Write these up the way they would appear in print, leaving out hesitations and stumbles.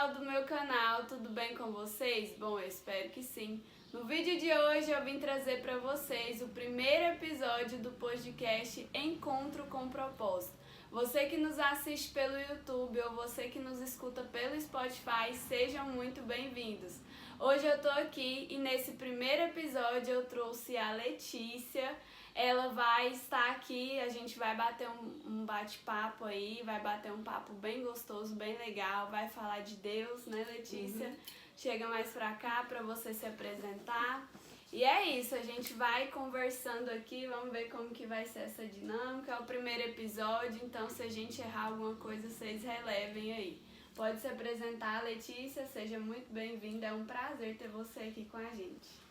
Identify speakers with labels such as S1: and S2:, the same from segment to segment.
S1: pessoal do meu canal, tudo bem com vocês? Bom, eu espero que sim. No vídeo de hoje eu vim trazer para vocês o primeiro episódio do podcast Encontro com Propósito. Você que nos assiste pelo YouTube ou você que nos escuta pelo Spotify, sejam muito bem-vindos. Hoje eu tô aqui e nesse primeiro episódio eu trouxe a Letícia. Ela vai estar aqui, a gente vai bater um bate-papo aí, vai bater um papo bem gostoso, bem legal, vai falar de Deus, né, Letícia? Chega mais pra cá pra você se apresentar. E é isso, a gente vai conversando aqui, vamos ver como que vai ser essa dinâmica. É o primeiro episódio, então se a gente errar alguma coisa, vocês relevem aí. Pode se apresentar, Letícia, seja muito bem-vinda, é um prazer ter você aqui com a gente.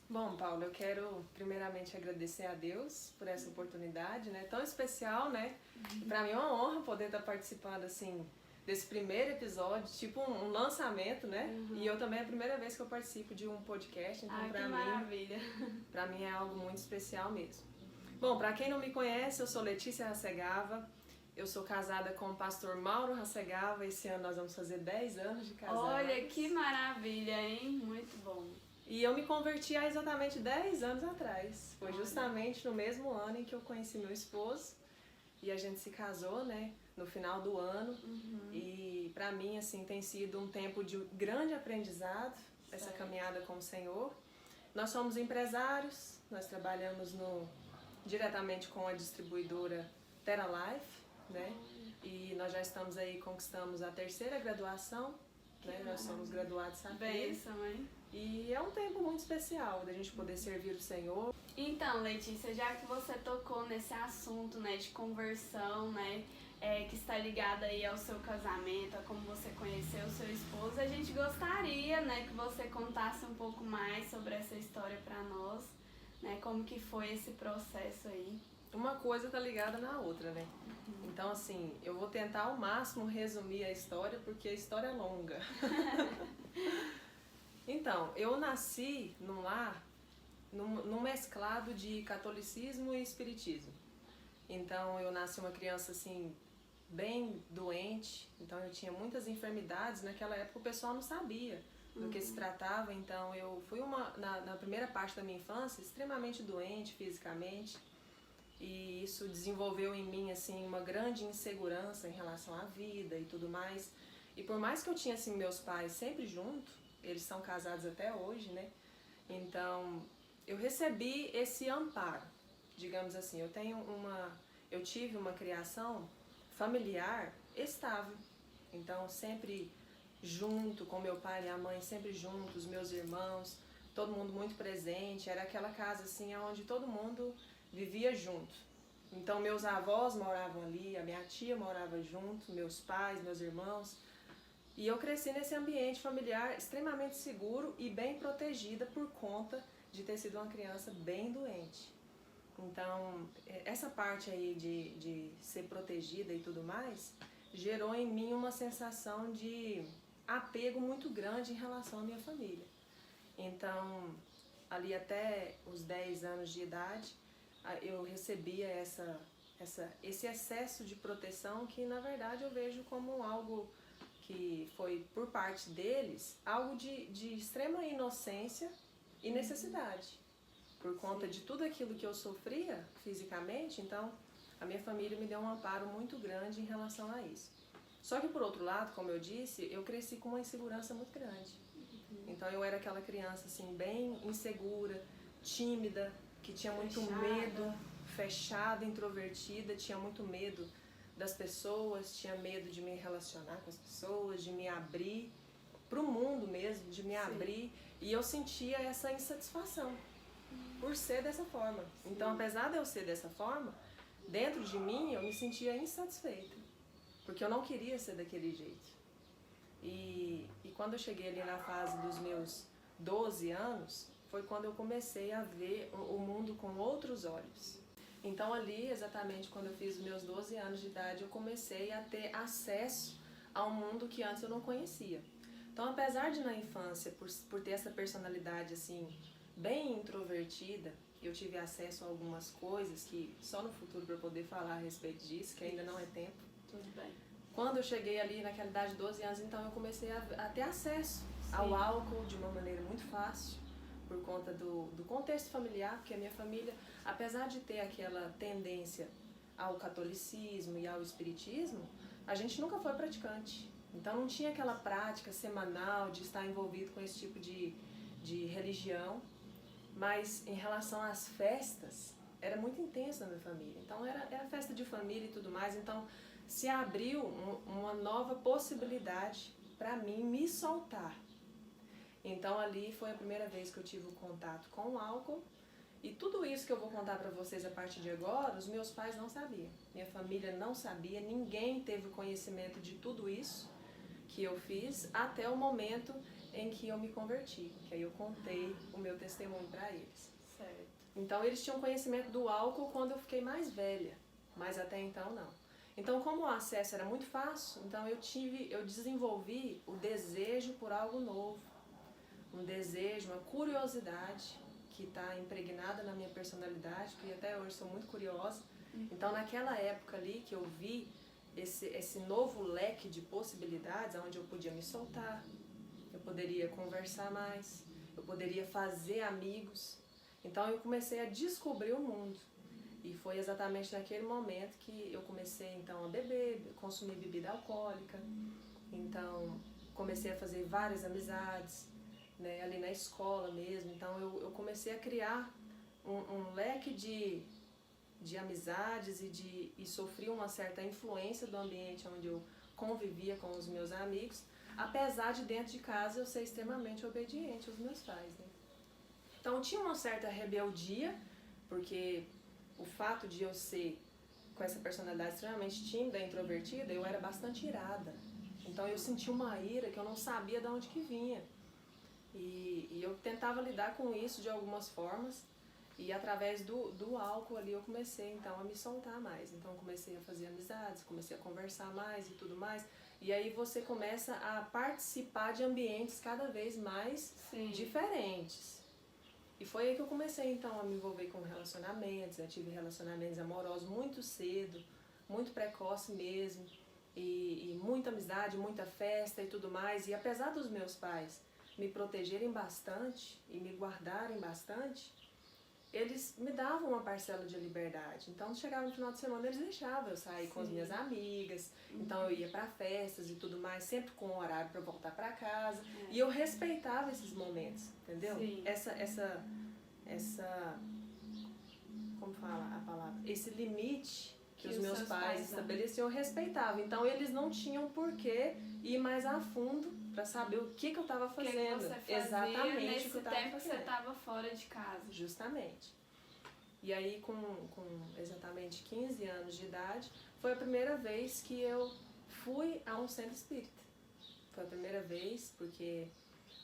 S2: Bom, Paula, eu quero primeiramente agradecer a Deus por essa oportunidade, né, tão especial, né? Para mim é uma honra poder estar participando, assim, desse primeiro episódio, tipo um lançamento, né? E eu também é a primeira vez que eu participo de um podcast, então para mim é algo muito especial mesmo. Bom, para quem não me conhece, eu sou Letícia Hassegava, eu sou casada com o pastor Mauro Hassegava, esse ano nós vamos fazer 10 anos de casados.
S1: Olha, que maravilha, hein? Muito bom.
S2: E eu me converti há exatamente 10 anos atrás. Foi justamente no mesmo ano em que eu conheci meu esposo e a gente se casou, né, no final do ano. E pra mim, assim, tem sido um tempo de grande aprendizado, essa caminhada com o Senhor. Nós somos empresários, nós trabalhamos diretamente com a distribuidora Terra Life, né? E nós já estamos aí, conquistamos a 3ª graduação, né? Nós somos graduados Safira.
S1: Bênção, hein?
S2: E é um tempo muito especial da gente poder servir o Senhor.
S1: Então, Letícia, já que você tocou nesse assunto, né, de conversão, né, que está ligado aí ao seu casamento, a como você conheceu o seu esposo, a gente gostaria, né, que você contasse um pouco mais sobre essa história para nós, né, como que foi esse processo aí.
S2: Uma coisa tá ligada na outra, né? Então, assim, eu vou tentar ao máximo resumir a história, porque a história é longa. Então, eu nasci num lar, num mesclado de catolicismo e espiritismo. Então, eu nasci uma criança, assim, bem doente. Então, eu tinha muitas enfermidades. Naquela época, o pessoal não sabia do que se tratava. Então, eu fui na primeira parte da minha infância, extremamente doente fisicamente. E isso desenvolveu em mim, assim, uma grande insegurança em relação à vida e tudo mais. E por mais que eu tinha, assim, meus pais sempre junto, eles são casados até hoje, né? Então, eu recebi esse amparo, digamos assim. Eu tive uma criação familiar estável. Então, sempre junto com meu pai e minha mãe, sempre juntos, meus irmãos, todo mundo muito presente. Era aquela casa, assim, onde todo mundo vivia junto. Então, meus avós moravam ali, a minha tia morava junto, meus pais, meus irmãos. E eu cresci nesse ambiente familiar extremamente seguro e bem protegida por conta de ter sido uma criança bem doente. Então, essa parte aí de ser protegida e tudo mais, gerou em mim uma sensação de apego muito grande em relação à minha família. Então, ali até os 10 anos de idade, eu recebia esse excesso de proteção que, na verdade, eu vejo como algo que foi, por parte deles, algo de extrema inocência e necessidade. Por conta de tudo aquilo que eu sofria fisicamente, então a minha família me deu um amparo muito grande em relação a isso. Só que, por outro lado, como eu disse, eu cresci com uma insegurança muito grande. Então eu era aquela criança, assim, bem insegura, tímida, que tinha muito medo, fechada, introvertida, tinha muito medo das pessoas, tinha medo de me relacionar com as pessoas, de me abrir para o mundo mesmo, de me abrir, e eu sentia essa insatisfação por ser dessa forma. Então, apesar de eu ser dessa forma, dentro de mim eu me sentia insatisfeita, porque eu não queria ser daquele jeito. E quando eu cheguei ali na fase dos meus 12 anos, foi quando eu comecei a ver o mundo com outros olhos. Então ali, exatamente quando eu fiz os meus 12 anos de idade, eu comecei a ter acesso a um mundo que antes eu não conhecia. Então, apesar de na infância, por ter essa personalidade assim, bem introvertida, eu tive acesso a algumas coisas que só no futuro para poder falar a respeito disso, que ainda não é tempo.
S1: Tudo bem.
S2: Quando eu cheguei ali naquela idade de 12 anos, então eu comecei a ter acesso ao álcool de uma maneira muito fácil, por conta do contexto familiar, porque a minha família, apesar de ter aquela tendência ao catolicismo e ao espiritismo, a gente nunca foi praticante. Então não tinha aquela prática semanal de estar envolvido com esse tipo de religião, mas em relação às festas, era muito intenso na minha família. Então era festa de família e tudo mais, então se abriu uma nova possibilidade para mim me soltar. Então ali foi a primeira vez que eu tive o contato com o álcool. E tudo isso que eu vou contar para vocês a partir de agora, os meus pais não sabiam. Minha família não sabia, ninguém teve conhecimento de tudo isso que eu fiz até o momento em que eu me converti. Que aí eu contei o meu testemunho para eles.
S1: Certo.
S2: Então eles tinham conhecimento do álcool quando eu fiquei mais velha, mas até então não. Então como o acesso era muito fácil, então eu desenvolvi o desejo por algo novo. Um desejo, uma curiosidade que está impregnada na minha personalidade, que até hoje sou muito curiosa. Então naquela época ali que eu vi esse novo leque de possibilidades, onde eu podia me soltar, eu poderia conversar mais, eu poderia fazer amigos. Então eu comecei a descobrir o mundo. E foi exatamente naquele momento que eu comecei então a beber, consumir bebida alcoólica. Então comecei a fazer várias amizades, né, ali na escola mesmo. Então eu comecei a criar um leque de amizades e sofri uma certa influência do ambiente onde eu convivia com os meus amigos, apesar de dentro de casa eu ser extremamente obediente aos meus pais, né? Então tinha uma certa rebeldia, porque o fato de eu ser com essa personalidade extremamente tímida e introvertida, eu era bastante irada. Então eu sentia uma ira que eu não sabia de onde que vinha. E eu tentava lidar com isso de algumas formas, e através do álcool ali eu comecei então a me soltar mais. Então comecei a fazer amizades, comecei a conversar mais e tudo mais. E aí você começa a participar de ambientes cada vez mais diferentes. E foi aí que eu comecei então a me envolver com relacionamentos. Eu tive relacionamentos amorosos muito cedo, muito precoce mesmo, e muita amizade, muita festa e tudo mais. E apesar dos meus pais me protegerem bastante e me guardarem bastante, eles me davam uma parcela de liberdade. Então, chegava no final de semana, eles deixavam eu sair com as minhas amigas. Então, eu ia para festas e tudo mais, sempre com um horário para voltar para casa. E eu respeitava esses momentos, entendeu? Essa como fala a palavra? Esse limite que os meus pais estabeleciam, eu respeitava. Então, eles não tinham por que ir mais a fundo para saber o que eu estava fazendo.
S1: O que você fazia
S2: exatamente o que eu estava fazendo.
S1: Nesse tempo que você estava fora de casa.
S2: Justamente. E aí, com exatamente 15 anos de idade, foi a primeira vez que eu fui a um centro espírita. Foi a primeira vez, porque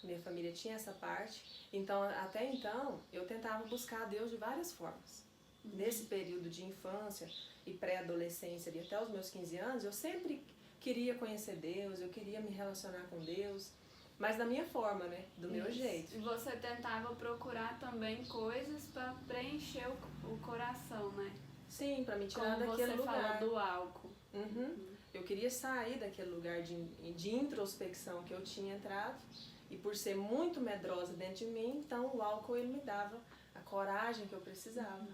S2: minha família tinha essa parte. Então, até então, eu tentava buscar a Deus de várias formas. Nesse período de infância e pré-adolescência, ali, até os meus 15 anos, eu sempre queria conhecer Deus, eu queria me relacionar com Deus, mas da minha forma, né? Do meu jeito.
S1: E você tentava procurar também coisas para preencher o coração, né?
S2: Sim, para me tirar
S1: como
S2: daquele
S1: você
S2: lugar.
S1: Falou do álcool.
S2: Eu queria sair daquele lugar de introspecção que eu tinha entrado, e por ser muito medrosa dentro de mim, então o álcool ele me dava a coragem que eu precisava.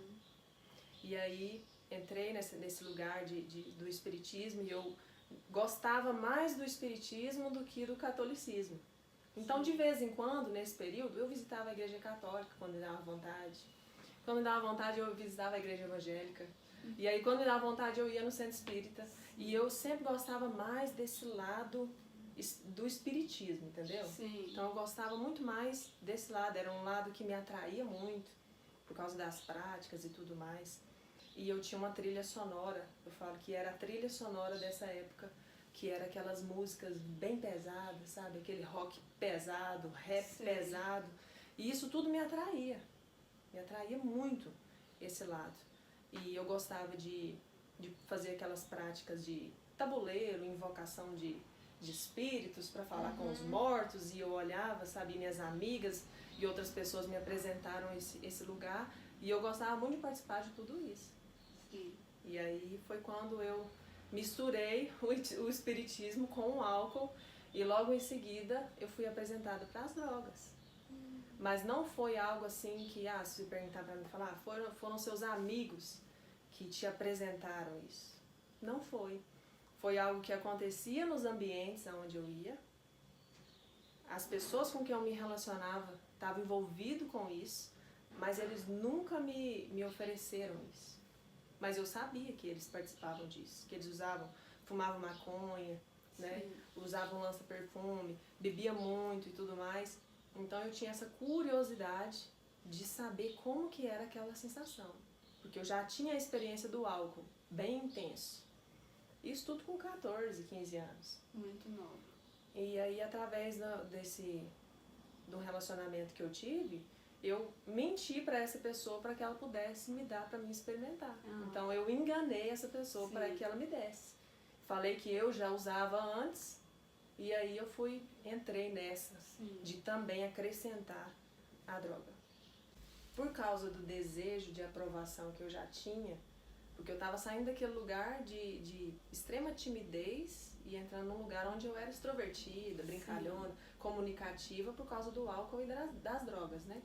S2: E aí entrei nesse lugar do espiritismo, e eu gostava mais do espiritismo do que do catolicismo. Então, de vez em quando, nesse período, eu visitava a igreja católica quando me dava vontade. Quando me dava vontade, eu visitava a igreja evangélica. E aí, quando me dava vontade, eu ia no centro espírita. E eu sempre gostava mais desse lado do espiritismo, entendeu?
S1: Sim.
S2: Então, eu gostava muito mais desse lado. Era um lado que me atraía muito, por causa das práticas e tudo mais. E eu tinha uma trilha sonora, eu falo que era a trilha sonora dessa época, que era aquelas músicas bem pesadas, sabe? Aquele rock pesado, rap pesado. E isso tudo me atraía muito esse lado. E eu gostava de fazer aquelas práticas de tabuleiro, invocação de espíritos para falar com os mortos, e eu olhava, sabe? Minhas amigas e outras pessoas me apresentaram esse lugar, e eu gostava muito de participar de tudo isso.
S1: Sim.
S2: E aí foi quando eu misturei o espiritismo com o álcool e logo em seguida eu fui apresentada para as drogas. Mas não foi algo assim que, se perguntar para mim, falar, foram seus amigos que te apresentaram isso. Não foi. Foi algo que acontecia nos ambientes onde eu ia. As pessoas com quem eu me relacionava estavam envolvidas com isso, mas eles nunca me ofereceram isso. Mas eu sabia que eles participavam disso, que eles fumavam maconha, né? Usavam lança-perfume, bebia muito e tudo mais. Então eu tinha essa curiosidade de saber como que era aquela sensação. Porque eu já tinha a experiência do álcool, bem intenso. Isso tudo com 14, 15 anos.
S1: Muito novo.
S2: E aí, através do relacionamento que eu tive, eu menti para essa pessoa para que ela pudesse me dar para mim experimentar. Então eu enganei essa pessoa para que ela me desse. Falei que eu já usava antes e aí eu entrei nessa de também acrescentar a droga. Por causa do desejo de aprovação que eu já tinha, porque eu estava saindo daquele lugar de extrema timidez e entrando num lugar onde eu era extrovertida, brincalhona, comunicativa por causa do álcool e das drogas, né?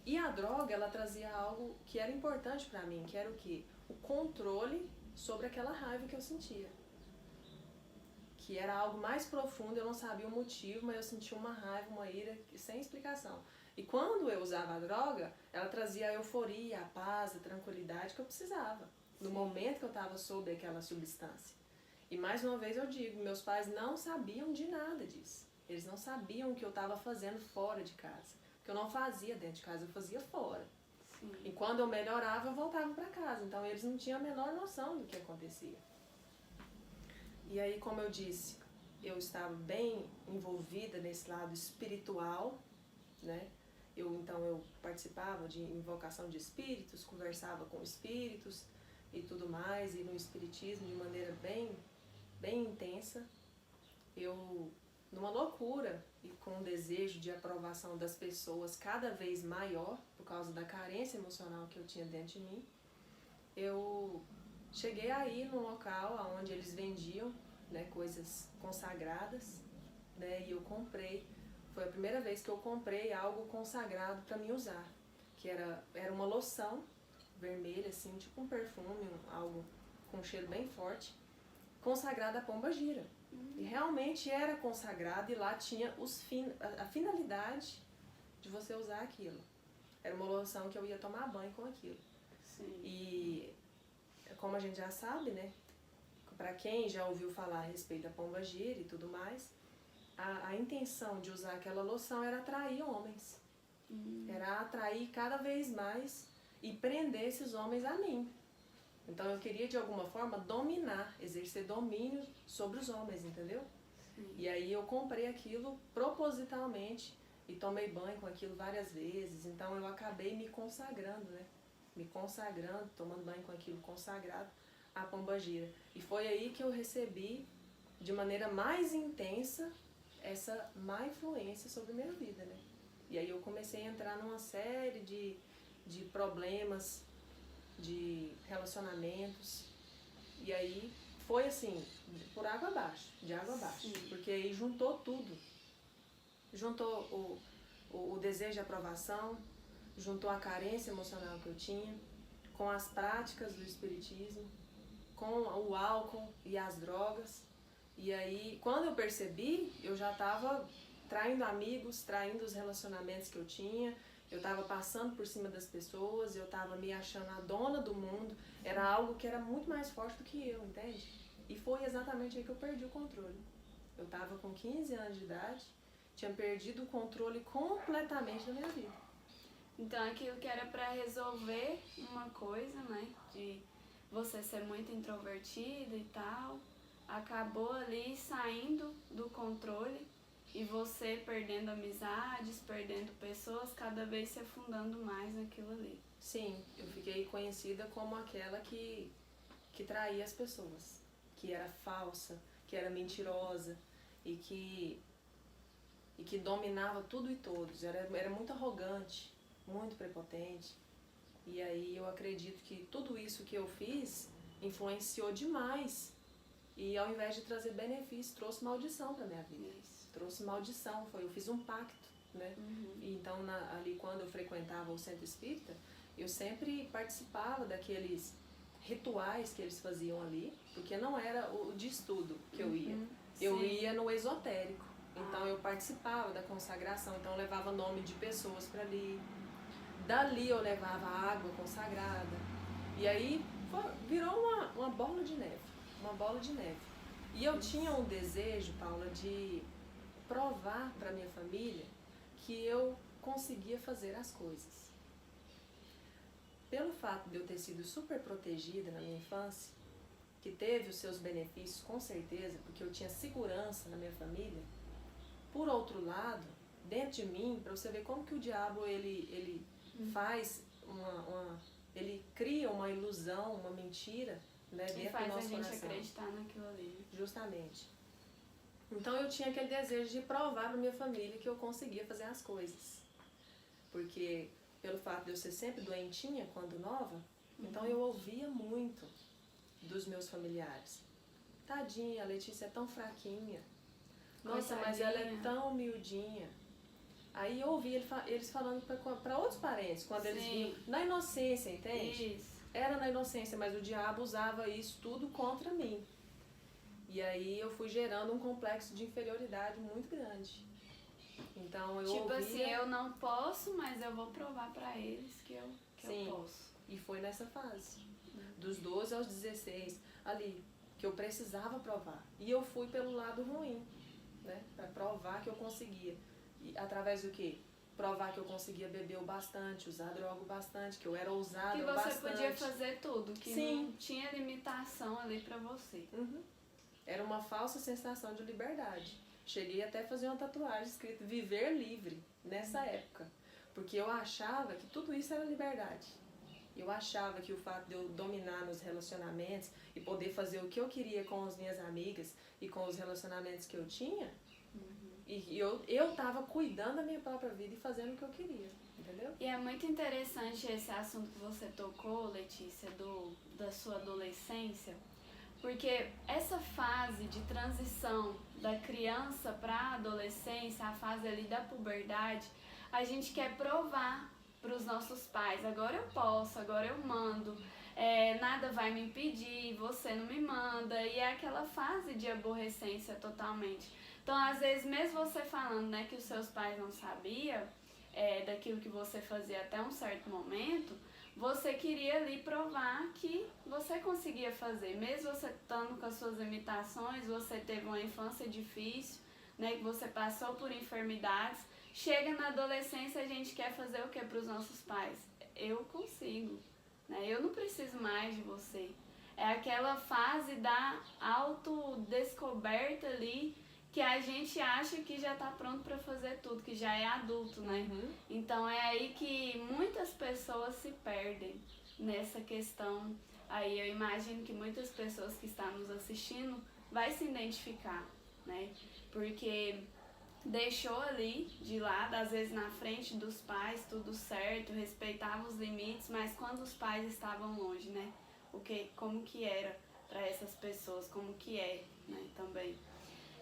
S2: E a droga, ela trazia algo que era importante pra mim, que era o quê? O controle sobre aquela raiva que eu sentia. Que era algo mais profundo, eu não sabia o motivo, mas eu sentia uma raiva, uma ira sem explicação. E quando eu usava a droga, ela trazia a euforia, a paz, a tranquilidade que eu precisava, no momento que eu estava sob aquela substância. E mais uma vez eu digo, meus pais não sabiam de nada disso. Eles não sabiam o que eu estava fazendo fora de casa. Porque eu não fazia dentro de casa, eu fazia fora. Sim. E quando eu melhorava, eu voltava para casa. Então eles não tinham a menor noção do que acontecia. E aí, como eu disse, eu estava bem envolvida nesse lado espiritual, né? Então eu participava de invocação de espíritos, conversava com espíritos e tudo mais, e no espiritismo de maneira bem intensa. Eu, numa loucura e com um desejo de aprovação das pessoas cada vez maior, por causa da carência emocional que eu tinha dentro de mim, eu cheguei aí num local onde eles vendiam, né, coisas consagradas, né, e eu comprei. Foi a primeira vez que eu comprei algo consagrado para mim usar, que era uma loção vermelha, assim, tipo um perfume, algo com um cheiro bem forte, consagrada à pombagira. E realmente era consagrado e lá tinha a finalidade de você usar aquilo. Era uma loção que eu ia tomar banho com aquilo. Sim. E como a gente já sabe, né, para quem já ouviu falar a respeito da pombagira e tudo mais, a intenção de usar aquela loção era atrair homens. Era atrair cada vez mais e prender esses homens a mim. Então eu queria de alguma forma dominar, exercer domínio sobre os homens, entendeu? Sim. E aí eu comprei aquilo propositalmente e tomei banho com aquilo várias vezes. Então eu acabei me consagrando, né? Me consagrando, tomando banho com aquilo consagrado à pombagira. E foi aí que eu recebi de maneira mais intensa essa má influência sobre a minha vida, né? E aí eu comecei a entrar numa série de problemas, de relacionamentos, e aí foi assim, por água abaixo, de água abaixo. Sim. Porque aí juntou tudo. Juntou o desejo de aprovação, juntou a carência emocional que eu tinha, com as práticas do espiritismo, com o álcool e as drogas. E aí, quando eu percebi, eu já estava traindo amigos, traindo os relacionamentos que eu tinha, eu estava passando por cima das pessoas, eu estava me achando a dona do mundo, era algo que era muito mais forte do que eu, entende? E foi exatamente aí que eu perdi o controle. Eu estava com 15 anos de idade, tinha perdido o controle completamente da minha vida.
S1: Então aquilo que era para resolver uma coisa, né, de você ser muito introvertida e tal, acabou ali saindo do controle e você perdendo amizades, perdendo pessoas, cada vez se afundando mais naquilo ali.
S2: Sim, eu fiquei conhecida como aquela que traía as pessoas, que era falsa, que era mentirosa e que dominava tudo e todos. Era muito arrogante, muito prepotente. E aí eu acredito que tudo isso que eu fiz influenciou demais e ao invés de trazer benefício, trouxe maldição para minha vida.
S1: Isso.
S2: Trouxe maldição, eu fiz um pacto, né? E então ali quando eu frequentava o centro espírita, eu sempre participava daqueles rituais que eles faziam ali, porque não era o de estudo que eu ia. Eu ia no esotérico. Então eu participava da consagração, então eu levava nome de pessoas para ali. Dali eu levava água consagrada. E aí virou uma bola de neve, uma bola de neve. E eu tinha um desejo, Paula, de provar para minha família que eu conseguia fazer as coisas. Pelo fato de eu ter sido super protegida na minha infância, que teve os seus benefícios com certeza, porque eu tinha segurança na minha família, por outro lado, dentro de mim, para você ver como que o diabo ele faz ele cria uma ilusão, uma mentira, né, dentro do nosso coração.
S1: E faz a gente acreditar naquilo ali.
S2: Justamente. Então eu tinha aquele desejo de provar para minha família que eu conseguia fazer as coisas. Porque pelo fato de eu ser sempre doentinha quando nova, então eu ouvia muito dos meus familiares. Tadinha, a Letícia é tão fraquinha. Nossa, mas ela é tão miudinha. Aí eu ouvi eles falando para outros parentes, quando eles vinham, na inocência, entende?
S1: Isso.
S2: Era na inocência, mas o diabo usava isso tudo contra mim. E aí eu fui gerando um complexo de inferioridade muito grande. Então eu
S1: ouvia... assim, eu não posso, mas eu vou provar para eles que eu posso.
S2: E foi nessa fase, dos 12 aos 16, ali, que eu precisava provar. E eu fui pelo lado ruim, né? Para provar que eu conseguia. E através do quê? Provar que eu conseguia beber o bastante, usar droga o bastante, que eu era ousada o bastante.
S1: Que você podia fazer tudo, que não tinha limitação ali pra você.
S2: Era uma falsa sensação de liberdade. Cheguei até a fazer uma tatuagem escrito Viver Livre, nessa época. Porque eu achava que tudo isso era liberdade. Eu achava que o fato de eu dominar nos relacionamentos e poder fazer o que eu queria com as minhas amigas e com os relacionamentos que eu tinha, e eu tava cuidando da minha própria vida e fazendo o que eu queria, entendeu?
S1: E é muito interessante esse assunto que você tocou, Letícia, da sua adolescência, porque essa fase de transição da criança para a adolescência, a fase ali da puberdade, a gente quer provar para os nossos pais, agora eu posso, agora eu mando, nada vai me impedir, você não me manda, e é aquela fase de aborrecência totalmente. Então, às vezes, mesmo você falando, né, que os seus pais não sabiam daquilo que você fazia até um certo momento, você queria ali provar que você conseguia fazer. Mesmo você estando com as suas limitações, você teve uma infância difícil, né, que você passou por enfermidades. Chega na adolescência, a gente quer fazer o que para os nossos pais? Eu consigo, né? Eu não preciso mais de você. É aquela fase da autodescoberta ali, que a gente acha que já está pronto para fazer tudo, que já é adulto, né? Então é aí que muitas pessoas se perdem nessa questão. Aí eu imagino que muitas pessoas que estão nos assistindo vai se identificar, né? Porque deixou ali de lado, às vezes na frente dos pais, tudo certo, respeitava os limites, mas quando os pais estavam longe, né? Como que era para essas pessoas, como que é, né, também.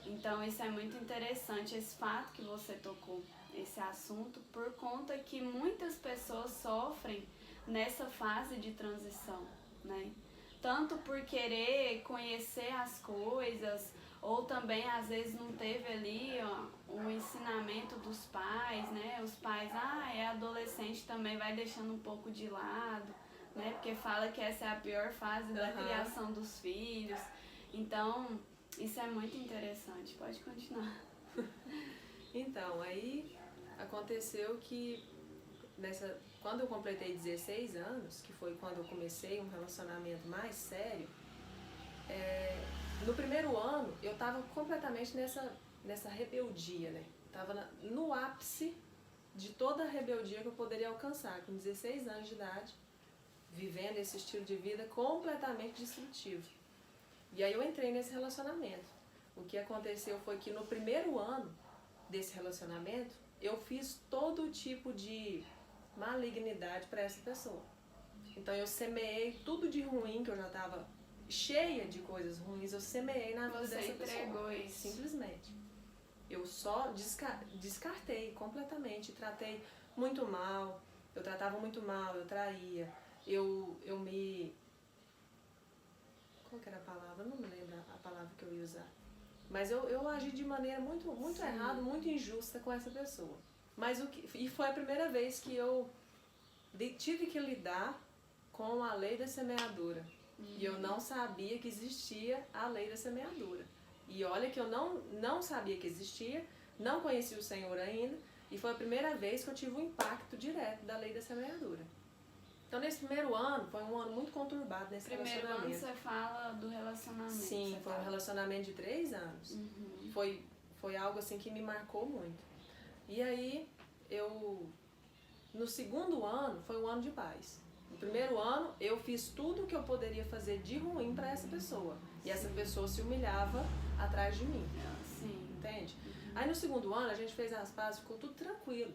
S1: Então isso é muito interessante, esse fato que você tocou, esse assunto, por conta que muitas pessoas sofrem nessa fase de transição, né? Tanto por querer conhecer as coisas, ou também às vezes não teve ali um ensinamento dos pais, né? Os pais, é adolescente, também vai deixando um pouco de lado, né? Porque fala que essa é a pior fase da criação dos filhos. Então, isso é muito interessante. Pode continuar.
S2: Então, aí aconteceu que quando eu completei 16 anos, que foi quando eu comecei um relacionamento mais sério, no primeiro ano eu estava completamente nessa rebeldia, né? Estava no ápice de toda a rebeldia que eu poderia alcançar, com 16 anos de idade, vivendo esse estilo de vida completamente destrutivo. E aí eu entrei nesse relacionamento. O que aconteceu foi que no primeiro ano desse relacionamento, eu fiz todo tipo de malignidade para essa pessoa. Então eu semeei tudo de ruim que eu já estava cheia de coisas ruins, eu semeei na vida dessa pessoa.
S1: Você entregou isso.
S2: Simplesmente. Eu só descartei completamente, tratei muito mal, eu tratava muito mal, eu traía, eu me... Qual que era a palavra? Eu não me lembro a palavra que eu ia usar. Mas eu agi de maneira muito errada, muito injusta com essa pessoa. E foi a primeira vez que eu tive que lidar com a lei da semeadura. E eu não sabia que existia a lei da semeadura. E olha que eu não sabia que existia, não conhecia o Senhor ainda, e foi a primeira vez que eu tive um impacto direto da lei da semeadura. Então, nesse primeiro ano, foi um ano muito conturbado nesse relacionamento.
S1: Primeiro ano você fala do relacionamento.
S2: Sim, foi um relacionamento de 3 anos. Foi algo assim que me marcou muito. E aí, no segundo ano, foi um ano de paz. No primeiro ano, eu fiz tudo o que eu poderia fazer de ruim para essa pessoa. E essa pessoa se humilhava atrás de mim.
S1: Sim.
S2: Entende? Aí no segundo ano, a gente fez as pazes, ficou tudo tranquilo.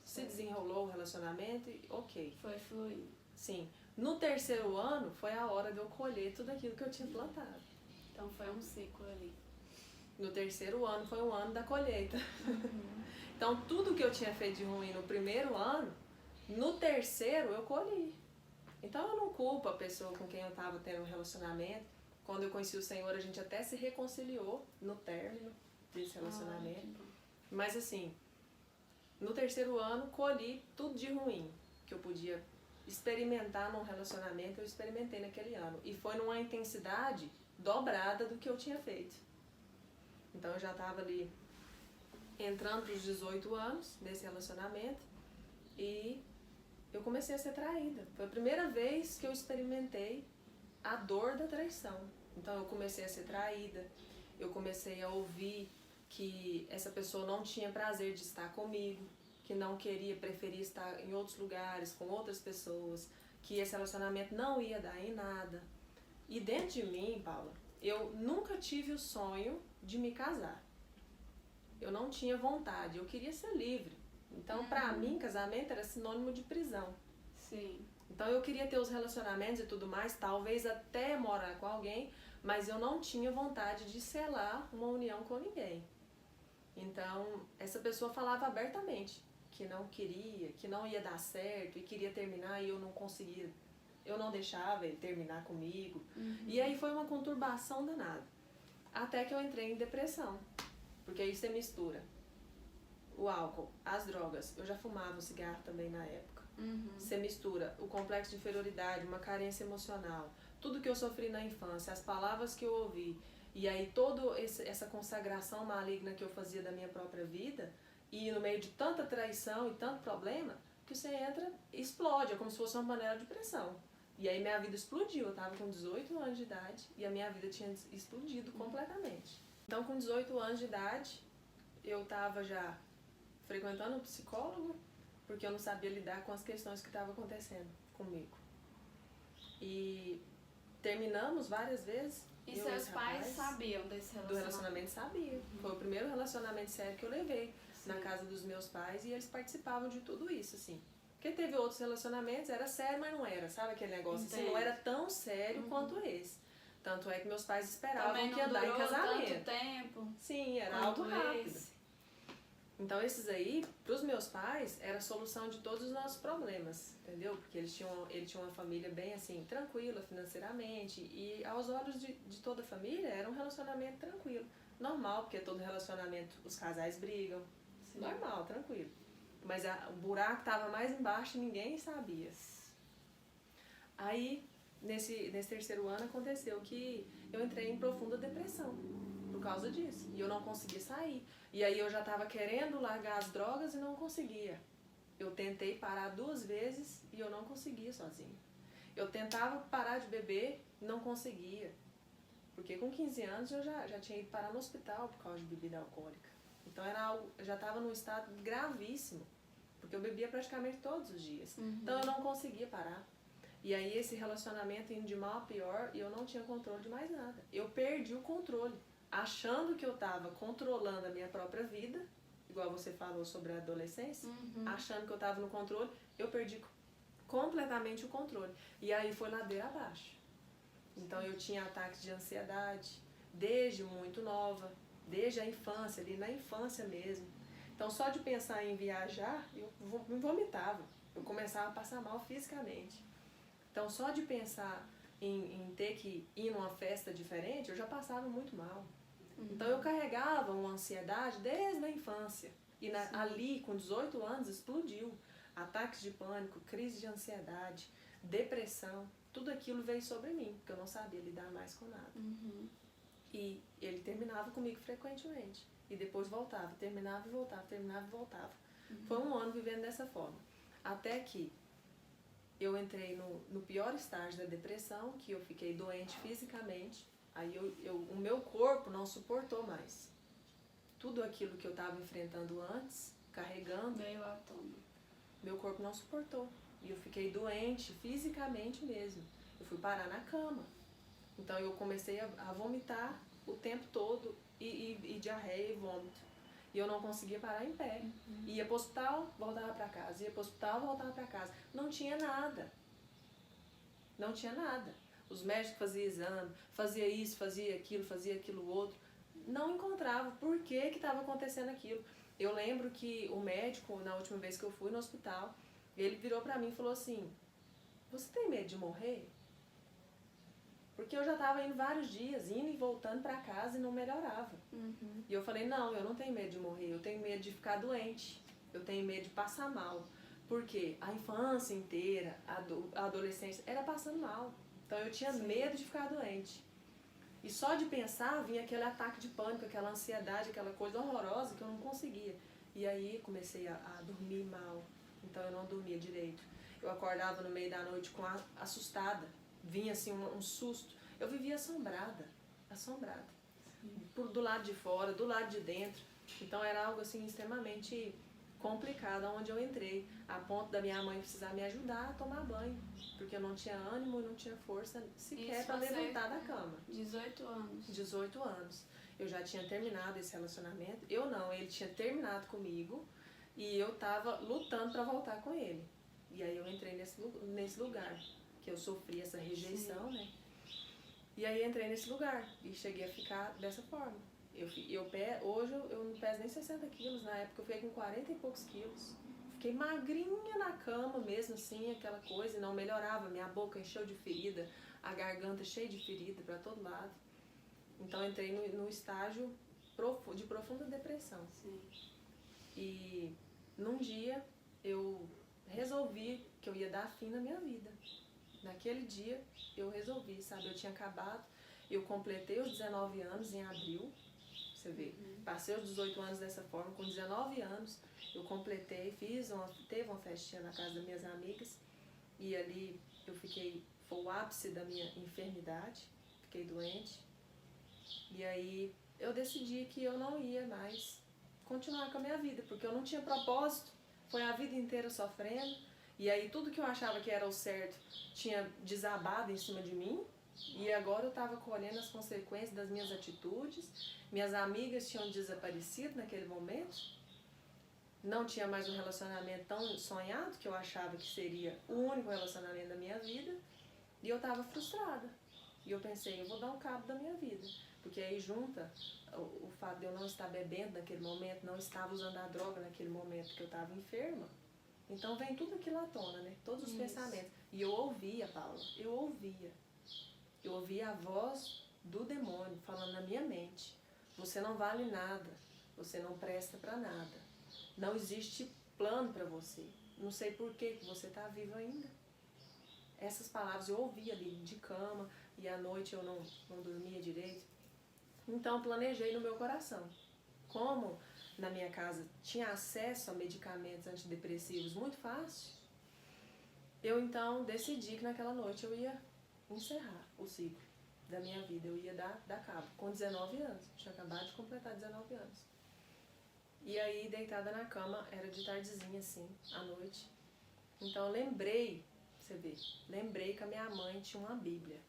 S2: Se desenrolou o relacionamento e ok.
S1: Foi fluindo.
S2: Sim. No terceiro ano, foi a hora de eu colher tudo aquilo que eu tinha plantado.
S1: Então foi um ciclo ali.
S2: No terceiro ano, foi um ano da colheita. Então tudo que eu tinha feito de ruim no primeiro ano, no terceiro eu colhi. Então eu não culpo a pessoa com quem eu estava tendo um relacionamento. Quando eu conheci o Senhor, a gente até se reconciliou no término desse relacionamento. Mas assim, no terceiro ano, colhi tudo de ruim que eu podia experimentar num relacionamento, eu experimentei naquele ano. E foi numa intensidade dobrada do que eu tinha feito. Então eu já estava ali entrando para os 18 anos nesse relacionamento e eu comecei a ser traída. Foi a primeira vez que eu experimentei a dor da traição. Então eu comecei a ser traída, eu comecei a ouvir que essa pessoa não tinha prazer de estar comigo, que não queria, preferia estar em outros lugares, com outras pessoas, que esse relacionamento não ia dar em nada. E dentro de mim, Paula, eu nunca tive o sonho de me casar. Eu não tinha vontade, eu queria ser livre. Então, pra mim, casamento era sinônimo de prisão.
S1: Sim.
S2: Então, eu queria ter os relacionamentos e tudo mais, talvez até morar com alguém, mas eu não tinha vontade de selar uma união com ninguém. Então, essa pessoa falava abertamente que não queria, que não ia dar certo e queria terminar e eu não conseguia, eu não deixava ele terminar comigo. E aí foi uma conturbação danada. Até que eu entrei em depressão, porque aí você mistura o álcool, as drogas, eu já fumava um cigarro também na época. Você mistura o complexo de inferioridade, uma carência emocional, tudo que eu sofri na infância, as palavras que eu ouvi, e aí toda essa consagração maligna que eu fazia da minha própria vida, e no meio de tanta traição e tanto problema, que você entra e explode, é como se fosse uma panela de pressão. E aí minha vida explodiu, eu estava com 18 anos de idade e a minha vida tinha explodido completamente. Então com 18 anos de idade, eu estava já frequentando um psicólogo, porque eu não sabia lidar com as questões que estavam acontecendo comigo. E terminamos várias vezes.
S1: E seus pais sabiam desse relacionamento?
S2: Do relacionamento sabia. Foi o primeiro relacionamento sério que eu levei na casa dos meus pais e eles participavam de tudo isso, assim. Porque teve outros relacionamentos, era sério, mas não era, sabe aquele negócio? Assim, não era tão sério quanto esse. Tanto é que meus pais esperavam que ia dar em casamento.
S1: Tanto tempo.
S2: Sim, era algo rápido. Então esses aí, pros meus pais, era a solução de todos os nossos problemas, entendeu? Porque ele tinha uma família bem assim, tranquila financeiramente e aos olhos de toda a família era um relacionamento tranquilo. Normal, porque todo relacionamento os casais brigam. Sim. Normal, tranquilo. Mas o buraco estava mais embaixo e ninguém sabia. Aí, nesse terceiro ano, aconteceu que eu entrei em profunda depressão por causa disso. E eu não conseguia sair. E aí eu já estava querendo largar as drogas e não conseguia. Eu tentei parar 2 vezes e eu não conseguia sozinha. Eu tentava parar de beber e não conseguia. Porque com 15 anos eu já tinha ido parar no hospital por causa de bebida alcoólica. Então era algo, eu já estava num estado gravíssimo. Porque eu bebia praticamente todos os dias. Então eu não conseguia parar. E aí esse relacionamento indo de mal a pior e eu não tinha controle de mais nada. Eu perdi o controle. Achando que eu estava controlando a minha própria vida, igual você falou sobre a adolescência, achando que eu estava no controle, eu perdi completamente o controle. E aí foi ladeira abaixo. Então eu tinha ataques de ansiedade desde muito nova, desde a infância, ali na infância mesmo. Então só de pensar em viajar, eu me vomitava. Eu começava a passar mal fisicamente. Então só de pensar em ter que ir numa festa diferente, eu já passava muito mal. Então eu carregava uma ansiedade desde a infância. E ali, com 18 anos, explodiu. Ataques de pânico, crise de ansiedade, depressão, tudo aquilo veio sobre mim, porque eu não sabia lidar mais com nada. E ele terminava comigo frequentemente. E depois voltava, terminava e voltava, terminava e voltava. Foi um ano vivendo dessa forma. Até que eu entrei no pior estágio da depressão, que eu fiquei doente fisicamente. Aí o meu corpo não suportou mais. Tudo aquilo que eu estava enfrentando antes, carregando,
S1: veio à tona.
S2: Meu corpo não suportou. E eu fiquei doente fisicamente mesmo. Eu fui parar na cama. Então eu comecei a vomitar o tempo todo e diarreia e vômito. E eu não conseguia parar em pé. Ia pro hospital, voltava para casa. Ia pro hospital, voltava para casa. Não tinha nada. Não tinha nada. Os médicos faziam exame, fazia isso, fazia aquilo outro. Não encontrava por que estava acontecendo aquilo. Eu lembro que o médico, na última vez que eu fui no hospital, ele virou pra mim e falou assim: você tem medo de morrer? Porque eu já estava indo vários dias, indo e voltando pra casa e não melhorava. E eu falei: não, eu não tenho medo de morrer, eu tenho medo de ficar doente, eu tenho medo de passar mal. Porque a infância inteira, a adolescência, era passando mal. Então eu tinha medo de ficar doente. E só de pensar vinha aquele ataque de pânico, aquela ansiedade, aquela coisa horrorosa que eu não conseguia. E aí comecei a dormir mal. Então eu não dormia direito. Eu acordava no meio da noite assustada. Vinha assim um susto. Eu vivia assombrada. Do lado de fora, do lado de dentro. Então era algo assim extremamente complicado onde eu entrei. A ponto da minha mãe precisar me ajudar a tomar banho. Porque eu não tinha ânimo e não tinha força sequer para levantar da cama.
S1: 18 anos.
S2: 18 anos. Eu já tinha terminado esse relacionamento. Eu não, ele tinha terminado comigo e eu tava lutando para voltar com ele. E aí eu entrei nesse lugar, que eu sofri essa rejeição, né? E aí entrei nesse lugar e cheguei a ficar dessa forma. Hoje eu não peso nem 60 quilos, na época eu fiquei com 40 e poucos quilos. Fiquei magrinha na cama mesmo, assim, aquela coisa, e não melhorava. Minha boca encheu de ferida, a garganta cheia de ferida para todo lado. Então eu entrei no estágio de profunda depressão.
S1: Sim.
S2: E num dia eu resolvi que eu ia dar fim na minha vida. Naquele dia eu resolvi, sabe? Eu tinha acabado, eu completei os 19 anos em abril. Você vê, passei os 18 anos dessa forma, com 19 anos eu completei, teve uma festinha na casa das minhas amigas e ali eu fiquei, foi o ápice da minha enfermidade, fiquei doente. E aí eu decidi que eu não ia mais continuar com a minha vida, porque eu não tinha propósito, foi a vida inteira sofrendo, e aí tudo que eu achava que era o certo tinha desabado em cima de mim. E agora eu estava colhendo as consequências das minhas atitudes. Minhas amigas tinham desaparecido naquele momento. Não tinha mais um relacionamento tão sonhado, que eu achava que seria o único relacionamento da minha vida. E eu estava frustrada. E eu pensei, eu vou dar um cabo da minha vida. Porque aí junta o fato de eu não estar bebendo naquele momento, não estava usando a droga naquele momento, que eu estava enferma. Então vem tudo aquilo à tona, né? Todos os pensamentos. E eu ouvia, Paula, eu ouvia a voz do demônio falando na minha mente: você não vale nada, você não presta para nada, não existe plano para você, não sei por que você está vivo ainda. Essas palavras eu ouvia ali de cama, e à noite eu não dormia direito. Então planejei no meu coração. Como na minha casa tinha acesso a medicamentos antidepressivos muito fácil, eu então decidi que naquela noite eu ia encerrar o ciclo da minha vida, eu ia dar cabo, com 19 anos, tinha acabado de completar 19 anos. E aí, deitada na cama, era de tardezinha assim, à noite. Então eu lembrei que a minha mãe tinha uma Bíblia.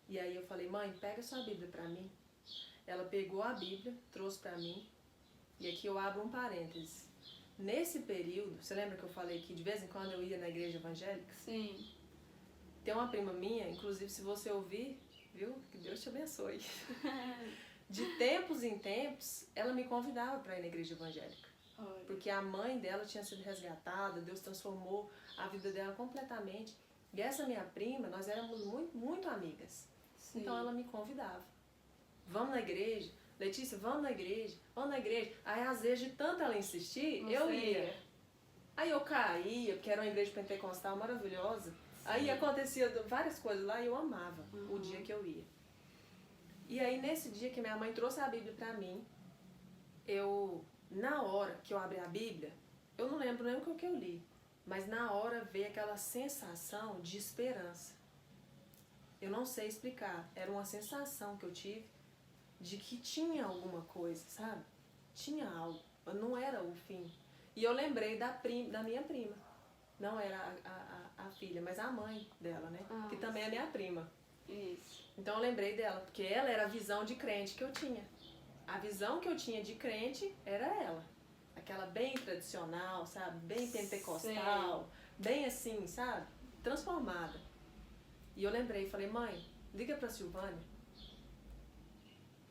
S2: E aí eu falei: mãe, pega sua Bíblia pra mim. Ela pegou a Bíblia, trouxe pra mim, e aqui eu abro um parêntese. Nesse período, você lembra que eu falei que de vez em quando eu ia na igreja evangélica?
S1: Sim.
S2: Tem uma prima minha, inclusive se você ouvir, viu? Que Deus te abençoe. De tempos em tempos, ela me convidava para ir na igreja evangélica.
S1: Olha.
S2: Porque a mãe dela tinha sido resgatada, Deus transformou a vida dela completamente. E essa minha prima, nós éramos muito, muito amigas.
S1: Sim.
S2: Então ela me convidava. Vamos na igreja? Letícia, vamos na igreja? Vamos na igreja? Aí às vezes de tanto ela insistir, eu ia. Aí eu caía, porque era uma igreja pentecostal maravilhosa. Sim. Aí acontecia várias coisas lá e eu amava o dia que eu ia. E aí nesse dia que minha mãe trouxe a Bíblia pra mim, na hora que eu abri a Bíblia, eu não lembro nem o que eu li, mas na hora veio aquela sensação de esperança. Eu não sei explicar, era uma sensação que eu tive de que tinha alguma coisa, sabe? Tinha algo, não era o fim. E eu lembrei da minha prima, não era a filha, mas a mãe dela, né? Que também é minha prima.
S1: Isso.
S2: Então eu lembrei dela, porque ela era a visão de crente que eu tinha. A visão que eu tinha de crente era ela. Aquela bem tradicional, sabe? Bem pentecostal, bem assim, sabe? Transformada. E eu lembrei, falei, mãe, liga pra Silvânia.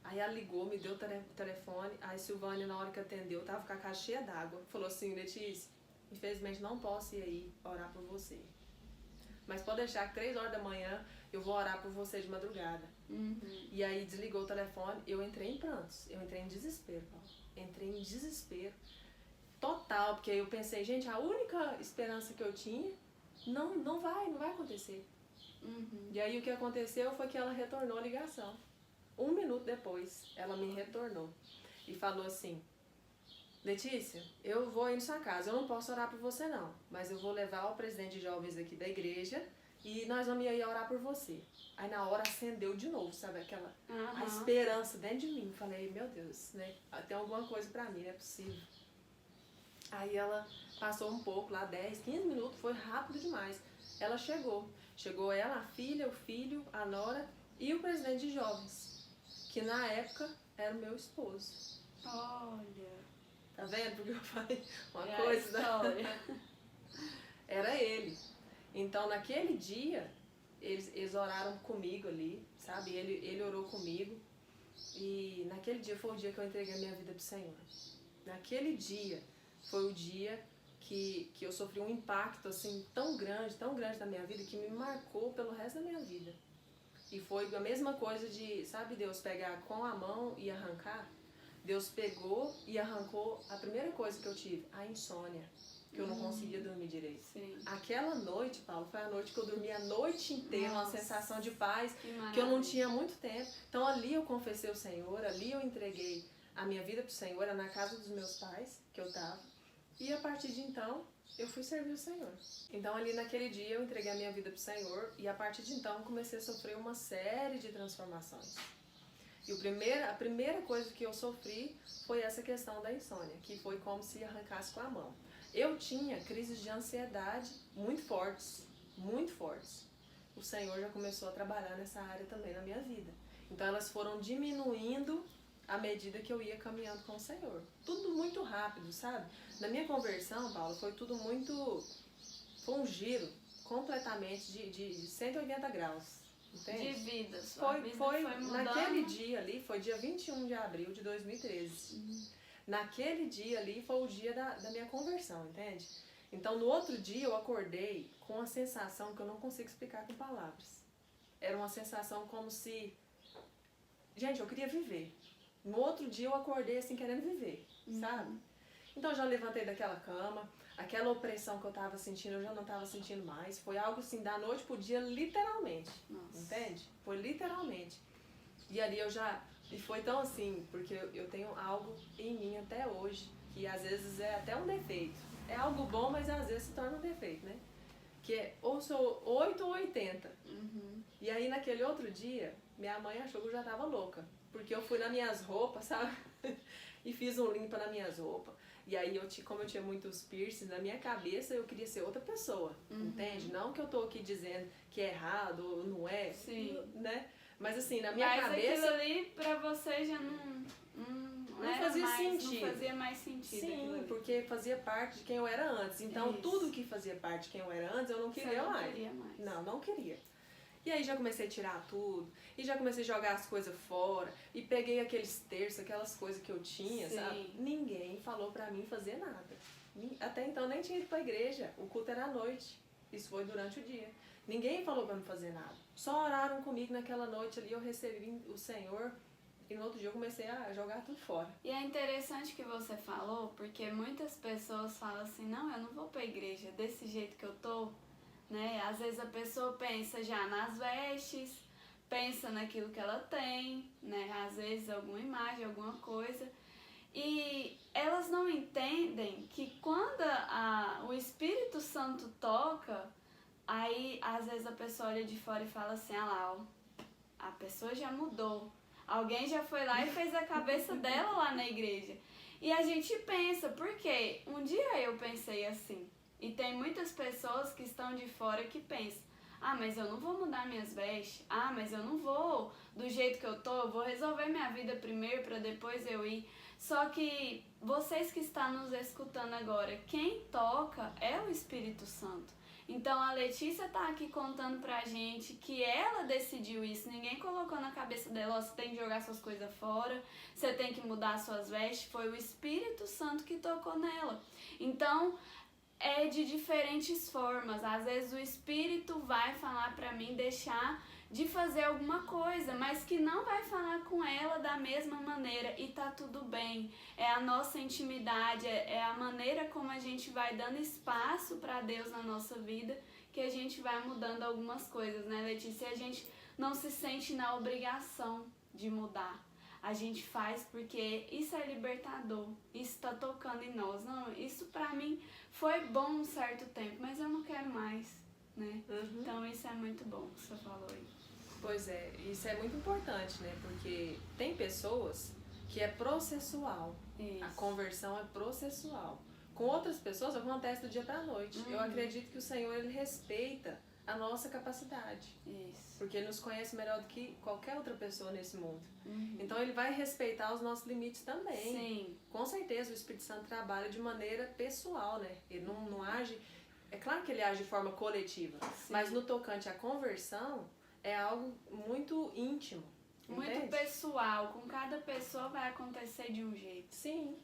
S2: Aí ela ligou, me deu o telefone, aí a Silvânia, na hora que atendeu, tava com a caixa cheia d'água. Falou assim, Letícia, infelizmente não posso ir aí orar por você. Mas pode deixar que 3 horas da manhã eu vou orar por você de madrugada. E aí desligou o telefone, eu entrei em prantos, eu entrei em desespero, Paulo. Entrei em desespero total, porque eu pensei, gente, a única esperança que eu tinha, não vai acontecer. E aí o que aconteceu foi que ela retornou a ligação. 1 minuto depois, ela me retornou e falou assim, Letícia, eu vou ir na sua casa, eu não posso orar por você não, mas eu vou levar o presidente de jovens aqui da igreja e nós vamos ir orar por você. Aí na hora acendeu de novo, sabe, aquela a esperança dentro de mim. Falei, meu Deus, né, tem alguma coisa pra mim, não é possível. Aí ela passou um pouco lá, 10, 15 minutos, foi rápido demais. Ela chegou ela, a filha, o filho, a nora e o presidente de jovens, que na época era o meu esposo.
S1: Olha...
S2: Tá vendo? Porque eu falei uma coisa. Era ele. Então, naquele dia, eles oraram comigo ali, sabe? Ele orou comigo. E naquele dia foi o dia que eu entreguei a minha vida pro Senhor. Naquele dia foi o dia que eu sofri um impacto assim tão grande na minha vida, que me marcou pelo resto da minha vida. E foi a mesma coisa de, sabe, Deus pegar com a mão e arrancar. Deus pegou e arrancou a primeira coisa que eu tive, a insônia, que eu não conseguia dormir direito.
S1: Sim.
S2: Aquela noite, Paulo, foi a noite que eu dormi a noite inteira, uma sensação de paz que eu não tinha há muito tempo. Então ali eu confessei o Senhor, ali eu entreguei a minha vida pro Senhor, era na casa dos meus pais que eu estava. E a partir de então, eu fui servir o Senhor. Então ali naquele dia eu entreguei a minha vida pro Senhor e a partir de então eu comecei a sofrer uma série de transformações. E a primeira coisa que eu sofri foi essa questão da insônia, que foi como se arrancasse com a mão. Eu tinha crises de ansiedade muito fortes, muito fortes. O Senhor já começou a trabalhar nessa área também na minha vida. Então elas foram diminuindo à medida que eu ia caminhando com o Senhor. Tudo muito rápido, sabe? Na minha conversão, Paulo, foi tudo muito... Foi um giro completamente de 180 graus. Entende?
S1: De vida,
S2: foi naquele dia ali, foi dia 21 de abril de 2013. Naquele dia ali foi o dia da minha conversão, entende? Então no outro dia eu acordei com uma sensação que eu não consigo explicar com palavras. Era uma sensação como se... Gente, eu queria viver. No outro dia eu acordei assim querendo viver, sabe? Então eu já levantei daquela cama, aquela opressão que eu tava sentindo, eu já não tava sentindo mais. Foi algo assim, da noite pro dia, literalmente. Nossa. Entende? Foi literalmente. E ali eu já... E foi tão assim, porque eu tenho algo em mim até hoje, que às vezes é até um defeito. É algo bom, mas às vezes se torna um defeito, né? Que é ou sou 8 ou 80. E aí naquele outro dia, minha mãe achou que eu já tava louca. Porque eu fui nas minhas roupas, sabe? E fiz um limpa nas minhas roupas. E aí, como eu tinha muitos piercings, na minha cabeça eu queria ser outra pessoa, entende? Não que eu tô aqui dizendo que é errado ou não é, né? Mas assim, na minha cabeça...
S1: Mas aquilo ali pra você já não não
S2: fazia
S1: mais,
S2: sentido.
S1: Não fazia mais sentido.
S2: Sim, porque fazia parte de quem eu era antes. Então,
S1: Isso.
S2: tudo que fazia parte de quem eu era antes, eu não queria
S1: Você não
S2: mais.
S1: queria mais.
S2: Não queria. E aí já comecei a tirar tudo, e já comecei a jogar as coisas fora, e peguei aqueles terços, aquelas coisas que eu tinha,
S1: Sim.
S2: sabe? Ninguém falou pra mim fazer nada. Até então nem tinha ido pra igreja, o culto era à noite. Isso foi durante o dia. Ninguém falou pra mim fazer nada. Só oraram comigo naquela noite ali, eu recebi o Senhor, e no outro dia eu comecei a jogar tudo fora.
S1: E é interessante que você falou, porque muitas pessoas falam assim, não, eu não vou pra igreja desse jeito que eu tô, né? Às vezes a pessoa pensa já nas vestes, pensa naquilo que ela tem, né? Às vezes alguma imagem, alguma coisa. E elas não entendem que quando o Espírito Santo toca, aí às vezes a pessoa olha de fora e fala assim, ah lá, ó, a pessoa já mudou. Alguém já foi lá e fez a cabeça dela lá na igreja. E a gente pensa, porque um dia eu pensei assim, e tem muitas pessoas que estão de fora que pensam, ah, mas eu não vou mudar minhas vestes, ah, mas eu não vou do jeito que eu tô, eu vou resolver minha vida primeiro para depois eu ir. Só que vocês que estão nos escutando agora, quem toca é o Espírito Santo. Então a Letícia tá aqui contando pra gente que ela decidiu isso, ninguém colocou na cabeça dela, ó, você tem que jogar suas coisas fora, você tem que mudar suas vestes, foi o Espírito Santo que tocou nela. Então é de diferentes formas, às vezes o Espírito vai falar pra mim deixar de fazer alguma coisa, mas que não vai falar com ela da mesma maneira e tá tudo bem. É a nossa intimidade, é a maneira como a gente vai dando espaço para Deus na nossa vida que a gente vai mudando algumas coisas, né, Letícia? E a gente não se sente na obrigação de mudar. A gente faz porque isso é libertador, isso tá tocando em nós. Não, isso pra mim foi bom um certo tempo, mas eu não quero mais, né?
S2: Uhum.
S1: Então isso é muito bom que você falou aí.
S2: Pois é, isso é muito importante, né? Porque tem pessoas que é processual.
S1: Isso.
S2: A conversão é processual. Com outras pessoas acontece do dia pra noite. Eu acredito que o Senhor, Ele respeita a nossa capacidade.
S1: Isso.
S2: Porque Ele nos conhece melhor do que qualquer outra pessoa nesse mundo. Então Ele vai respeitar os nossos limites também.
S1: Sim.
S2: Com certeza o Espírito Santo trabalha de maneira pessoal, né? Ele não age... É claro que Ele age de forma coletiva.
S1: Sim.
S2: Mas no tocante à conversão, é algo muito íntimo.
S1: Muito
S2: entende?
S1: pessoal. Com cada pessoa vai acontecer de um jeito.
S2: Sim.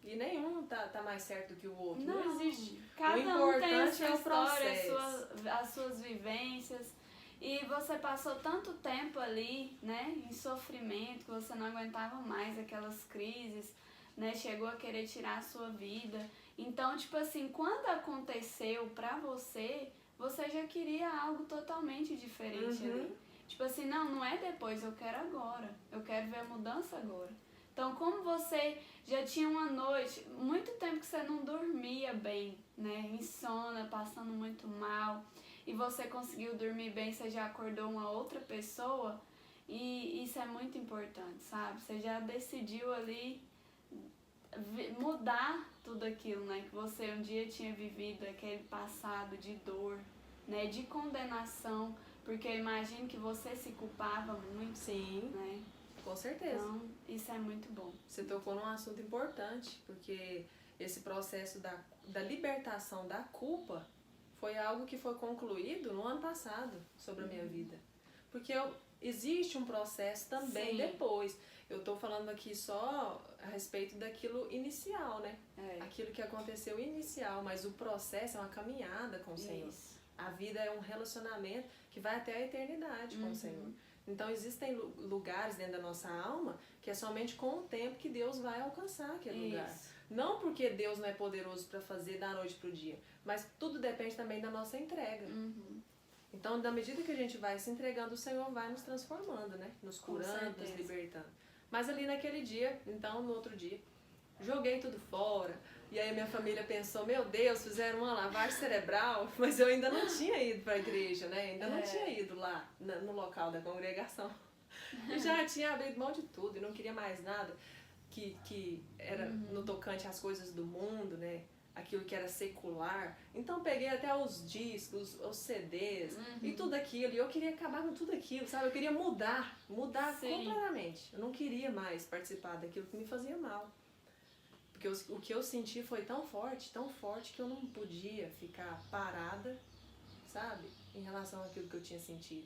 S2: E nenhum tá mais certo que o outro.
S1: Não
S2: existe.
S1: Cada
S2: o
S1: um tem a
S2: importante
S1: sua
S2: é o
S1: história,
S2: processo.
S1: as suas vivências. E você passou tanto tempo ali, né, em sofrimento, que você não aguentava mais aquelas crises, né, chegou a querer tirar a sua vida. Então, tipo assim, quando aconteceu pra você, você já queria algo totalmente diferente ali. Tipo assim, não é depois, eu quero agora. Eu quero ver a mudança agora. Então, como você já tinha uma noite, muito tempo que você não dormia bem, né? Insônia, passando muito mal, e você conseguiu dormir bem, você já acordou uma outra pessoa, e isso é muito importante, sabe? Você já decidiu ali mudar tudo aquilo, né? Que você um dia tinha vivido, aquele passado de dor, né? De condenação, porque eu imagino que você se culpava muito.
S2: Sim,
S1: né?
S2: Com certeza.
S1: Então, isso é muito bom.
S2: Você tocou num assunto importante, porque esse processo da libertação da culpa foi algo que foi concluído no ano passado sobre a minha vida. Porque existe um processo também
S1: Sim.
S2: depois. Eu estou falando aqui só a respeito daquilo inicial, né? Aquilo que aconteceu inicial, mas o processo é uma caminhada com o Senhor. A vida é um relacionamento que vai até a eternidade com o Senhor. Então existem lugares dentro da nossa alma que é somente com o tempo que Deus vai alcançar aquele lugar. Não porque Deus não é poderoso para fazer da noite para o dia, mas tudo depende também da nossa entrega. Então, na medida que a gente vai se entregando, o Senhor vai nos transformando, né? Nos curando, nos libertando. Mas ali naquele dia, então no outro dia, joguei tudo fora. E aí minha família pensou, meu Deus, fizeram uma lavagem cerebral, mas eu ainda não tinha ido para a igreja, né? Ainda não tinha ido lá no local da congregação. E já tinha abrido mão de tudo e não queria mais nada que era no tocante às coisas do mundo, né? aquilo que era secular. Então peguei até os discos, os CDs e tudo aquilo. E eu queria acabar com tudo aquilo, sabe? Eu queria mudar
S1: Sim.
S2: completamente. Eu não queria mais participar daquilo que me fazia mal. Porque o que eu senti foi tão forte que eu não podia ficar parada, sabe? Em relação àquilo que eu tinha sentido.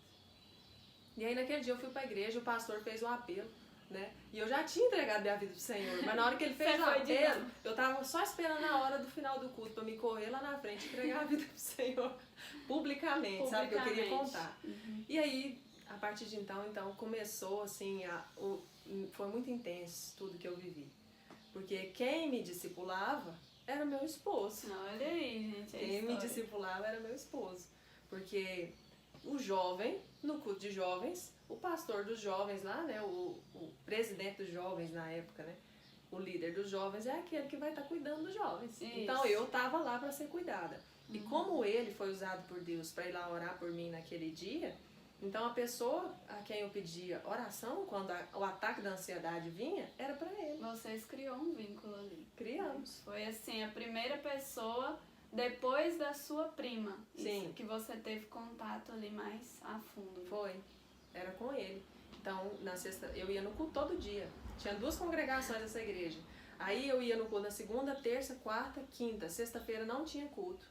S2: E aí naquele dia eu fui pra igreja, o pastor fez um apelo, né? E eu já tinha entregado minha vida pro Senhor, mas na hora que ele fez o apelo, eu tava só esperando a hora do final do culto pra me correr lá na frente e entregar a vida pro Senhor publicamente, sabe? Que eu queria contar. E aí, a partir de então começou assim, foi muito intenso tudo que eu vivi. Porque quem me discipulava era meu esposo.
S1: Olha aí, gente.
S2: Quem me discipulava era meu esposo. Porque o jovem, no culto de jovens, o pastor dos jovens lá, né, o presidente dos jovens na época, né, o líder dos jovens é aquele que vai estar cuidando dos jovens. Isso. Então eu estava lá para ser cuidada. E como ele foi usado por Deus para ir lá orar por mim naquele dia, então a pessoa a quem eu pedia oração, quando o ataque da ansiedade vinha, era para ele.
S1: Vocês criou um vínculo ali.
S2: Criamos.
S1: Foi assim, a primeira pessoa depois da sua prima.
S2: Sim.
S1: Isso, que você teve contato ali mais a fundo.
S2: Foi. Era com ele. Então, na sexta, eu ia no culto todo dia. Tinha 2 congregações dessa igreja. Aí eu ia no culto na segunda, terça, quarta, quinta. Sexta-feira não tinha culto.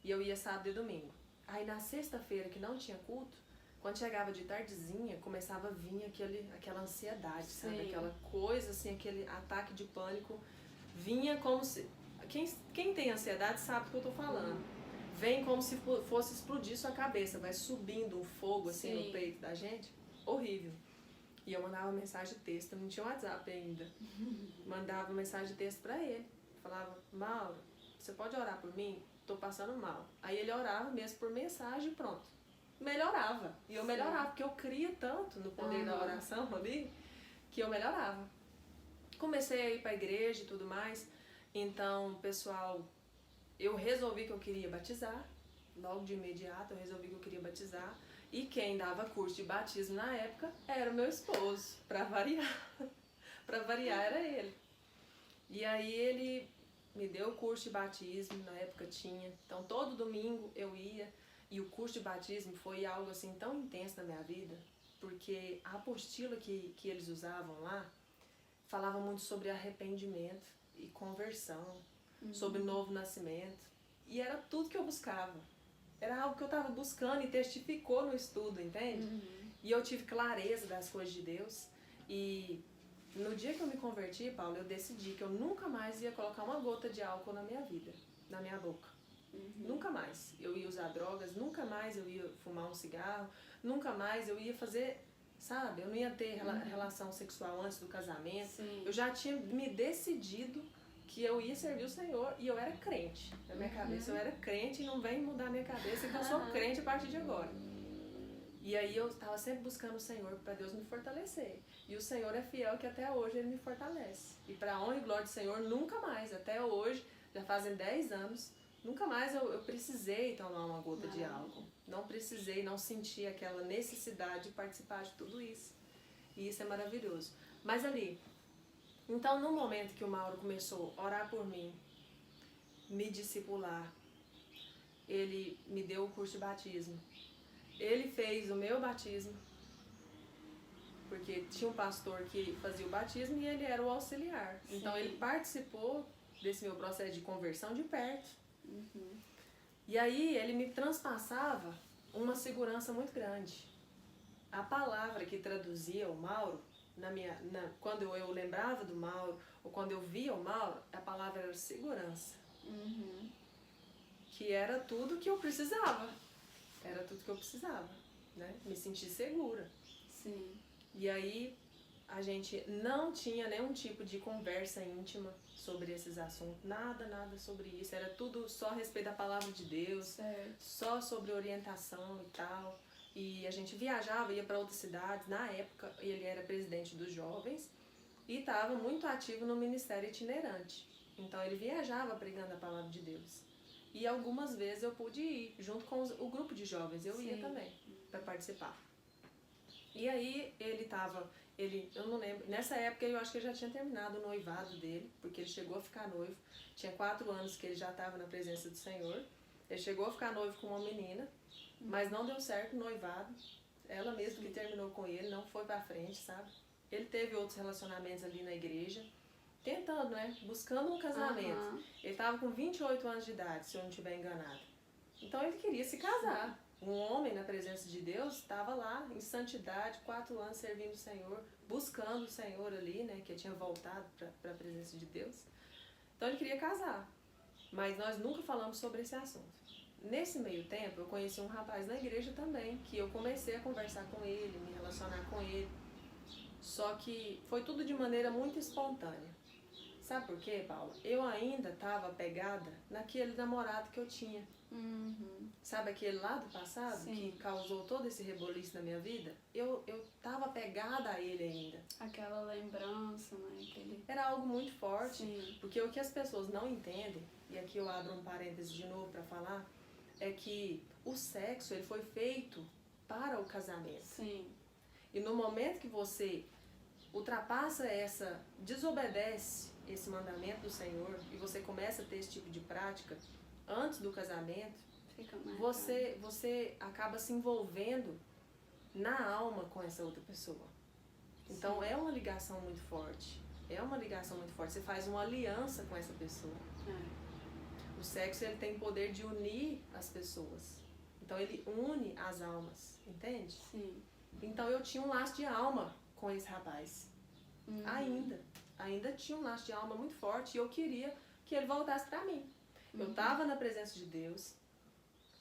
S2: E eu ia sábado e domingo. Aí na sexta-feira que não tinha culto, quando chegava de tardezinha, começava a vir aquela ansiedade, sabe?
S1: Sim.
S2: Aquela coisa assim, aquele ataque de pânico. Vinha como se... Quem tem ansiedade sabe do que eu tô falando. Vem como se fosse explodir sua cabeça, vai subindo um fogo assim no peito da gente, horrível. E eu mandava mensagem de texto, não tinha WhatsApp ainda. Mandava mensagem de texto pra ele. Falava, Mauro, você pode orar por mim? Tô passando mal. Aí ele orava mesmo por mensagem e pronto. Melhorava. E eu melhorava, porque eu cria tanto no poder da oração ali, que eu melhorava. Comecei a ir pra igreja e tudo mais. Então, pessoal, eu resolvi que eu queria batizar. Logo de imediato eu resolvi que eu queria batizar. E quem dava curso de batismo na época era o meu esposo, pra variar. Pra variar era ele. E aí ele me deu o curso de batismo, na época tinha. Então todo domingo eu ia. E o curso de batismo foi algo assim tão intenso na minha vida. Porque a apostila que eles usavam lá falava muito sobre arrependimento e conversão. Sobre novo nascimento. E era tudo que eu buscava. Era algo que eu estava buscando e testificou no estudo, entende? E eu tive clareza das coisas de Deus. E no dia que eu me converti, Paulo, eu decidi que eu nunca mais ia colocar uma gota de álcool na minha vida, na minha boca. Nunca mais eu ia usar drogas, nunca mais eu ia fumar um cigarro, nunca mais eu ia fazer, sabe? Eu não ia ter relação sexual antes do casamento.
S1: Sim.
S2: Eu já tinha me decidido que eu ia servir o Senhor e eu era crente. Na minha cabeça eu era crente e não vem mudar a minha cabeça que eu sou crente a partir de agora. E aí eu estava sempre buscando o Senhor para Deus me fortalecer. E o Senhor é fiel que até hoje Ele me fortalece. E para a honra e glória do Senhor, nunca mais, até hoje, já fazem 10 anos, nunca mais eu precisei tomar uma gota de álcool. Não precisei, não senti aquela necessidade de participar de tudo isso. E isso é maravilhoso. Mas ali... Então, no momento que o Mauro começou a orar por mim, me discipular, ele me deu o curso de batismo. Ele fez o meu batismo, porque tinha um pastor que fazia o batismo e ele era o auxiliar.
S1: Sim.
S2: Então, ele participou desse meu processo de conversão de perto. E aí, ele me transpassava uma segurança muito grande. A palavra que traduzia o Mauro, quando eu lembrava do Mauro, ou quando eu via o Mauro, a palavra era segurança. Que era tudo que eu precisava. Era tudo que eu precisava, né? Me sentir segura.
S1: Sim.
S2: E aí, a gente não tinha nenhum tipo de conversa íntima sobre esses assuntos. Nada sobre isso. Era tudo só a respeito da palavra de Deus.
S1: Certo.
S2: Só sobre orientação e tal. E a gente viajava, ia para outras cidades. Na época, ele era presidente dos jovens e estava muito ativo no ministério itinerante. Então, ele viajava pregando a palavra de Deus. E algumas vezes eu pude ir, junto com o grupo de jovens. Eu ia também, para participar. E aí, ele estava eu não lembro, nessa época eu acho que ele já tinha terminado o noivado dele, porque ele chegou a ficar noivo, tinha 4 anos que ele já estava na presença do Senhor, ele chegou a ficar noivo com uma menina, mas não deu certo o noivado, ela mesma que terminou com ele, não foi pra frente, sabe? Ele teve outros relacionamentos ali na igreja, tentando, né, buscando um casamento. Ele estava com 28 anos de idade, se eu não estiver enganado. Então ele queria se casar. Um homem na presença de Deus estava lá em santidade, 4 anos servindo o Senhor, buscando o Senhor ali, né, que ele tinha voltado para a presença de Deus. Então ele queria casar, mas nós nunca falamos sobre esse assunto. Nesse meio tempo eu conheci um rapaz na igreja também, que eu comecei a conversar com ele, me relacionar com ele, só que foi tudo de maneira muito espontânea. Sabe por quê, Paula? Eu ainda estava apegada naquele namorado que eu tinha. Sabe aquele lá do passado?
S1: Sim.
S2: Que causou todo esse reboliço na minha vida? Eu tava apegada a ele ainda.
S1: Aquela lembrança, né?
S2: Era algo muito forte.
S1: Sim.
S2: Porque o que as pessoas não entendem, e aqui eu abro um parêntese de novo para falar, é que o sexo ele foi feito para o casamento.
S1: Sim.
S2: E no momento que você ultrapassa desobedece esse mandamento do Senhor e você começa a ter esse tipo de prática antes do casamento, você acaba se envolvendo na alma com essa outra pessoa. Então é uma ligação muito forte. É uma ligação muito forte. Você faz uma aliança com essa pessoa. O sexo ele tem poder de unir as pessoas. Então ele une as almas, entende?
S1: Sim.
S2: Então eu tinha um laço de alma com esse rapaz. Ainda tinha um laço de alma muito forte e eu queria que ele voltasse pra mim. Eu estava na presença de Deus,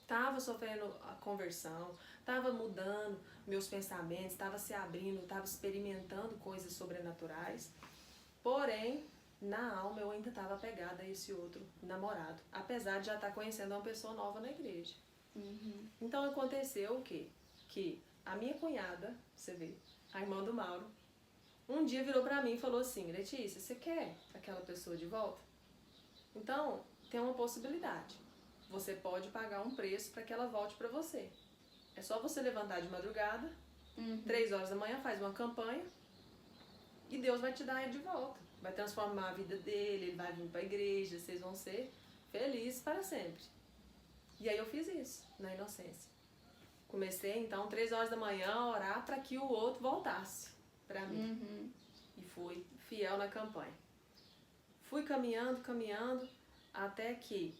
S2: estava sofrendo a conversão, estava mudando meus pensamentos, estava se abrindo, estava experimentando coisas sobrenaturais. Porém, na alma eu ainda estava apegada a esse outro namorado, apesar de já estar conhecendo uma pessoa nova na igreja. Então aconteceu o quê? Que a minha cunhada, você vê, a irmã do Mauro, um dia virou pra mim e falou assim: Letícia, você quer aquela pessoa de volta? Então, tem uma possibilidade. Você pode pagar um preço para que ela volte para você. É só você levantar de madrugada, 3 horas da manhã, faz uma campanha e Deus vai te dar ele de volta. Vai transformar a vida dele, ele vai vir para a igreja, vocês vão ser felizes para sempre. E aí eu fiz isso, na inocência. Comecei então 3 horas da manhã a orar para que o outro voltasse para mim. E fui fiel na campanha. Fui caminhando, até que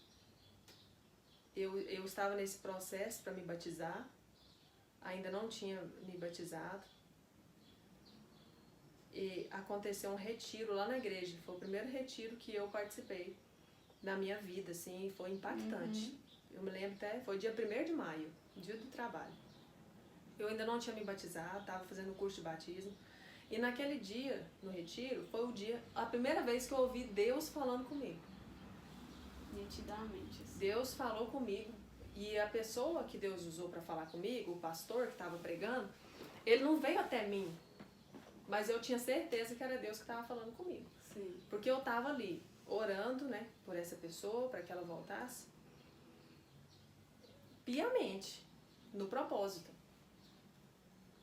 S2: eu estava nesse processo para me batizar, ainda não tinha me batizado, e aconteceu um retiro lá na igreja, foi o primeiro retiro que eu participei na minha vida, assim, foi impactante. Eu me lembro até, foi dia 1º de maio, dia do trabalho. Eu ainda não tinha me batizado, estava fazendo o curso de batismo, e naquele dia, no retiro, foi a primeira vez que eu ouvi Deus falando comigo.
S1: Nitidamente.
S2: Deus falou comigo e a pessoa que Deus usou para falar comigo, o pastor que estava pregando, ele não veio até mim, mas eu tinha certeza que era Deus que estava falando comigo.
S1: Sim.
S2: Porque eu estava ali orando, né, por essa pessoa, para que ela voltasse, piamente, no propósito.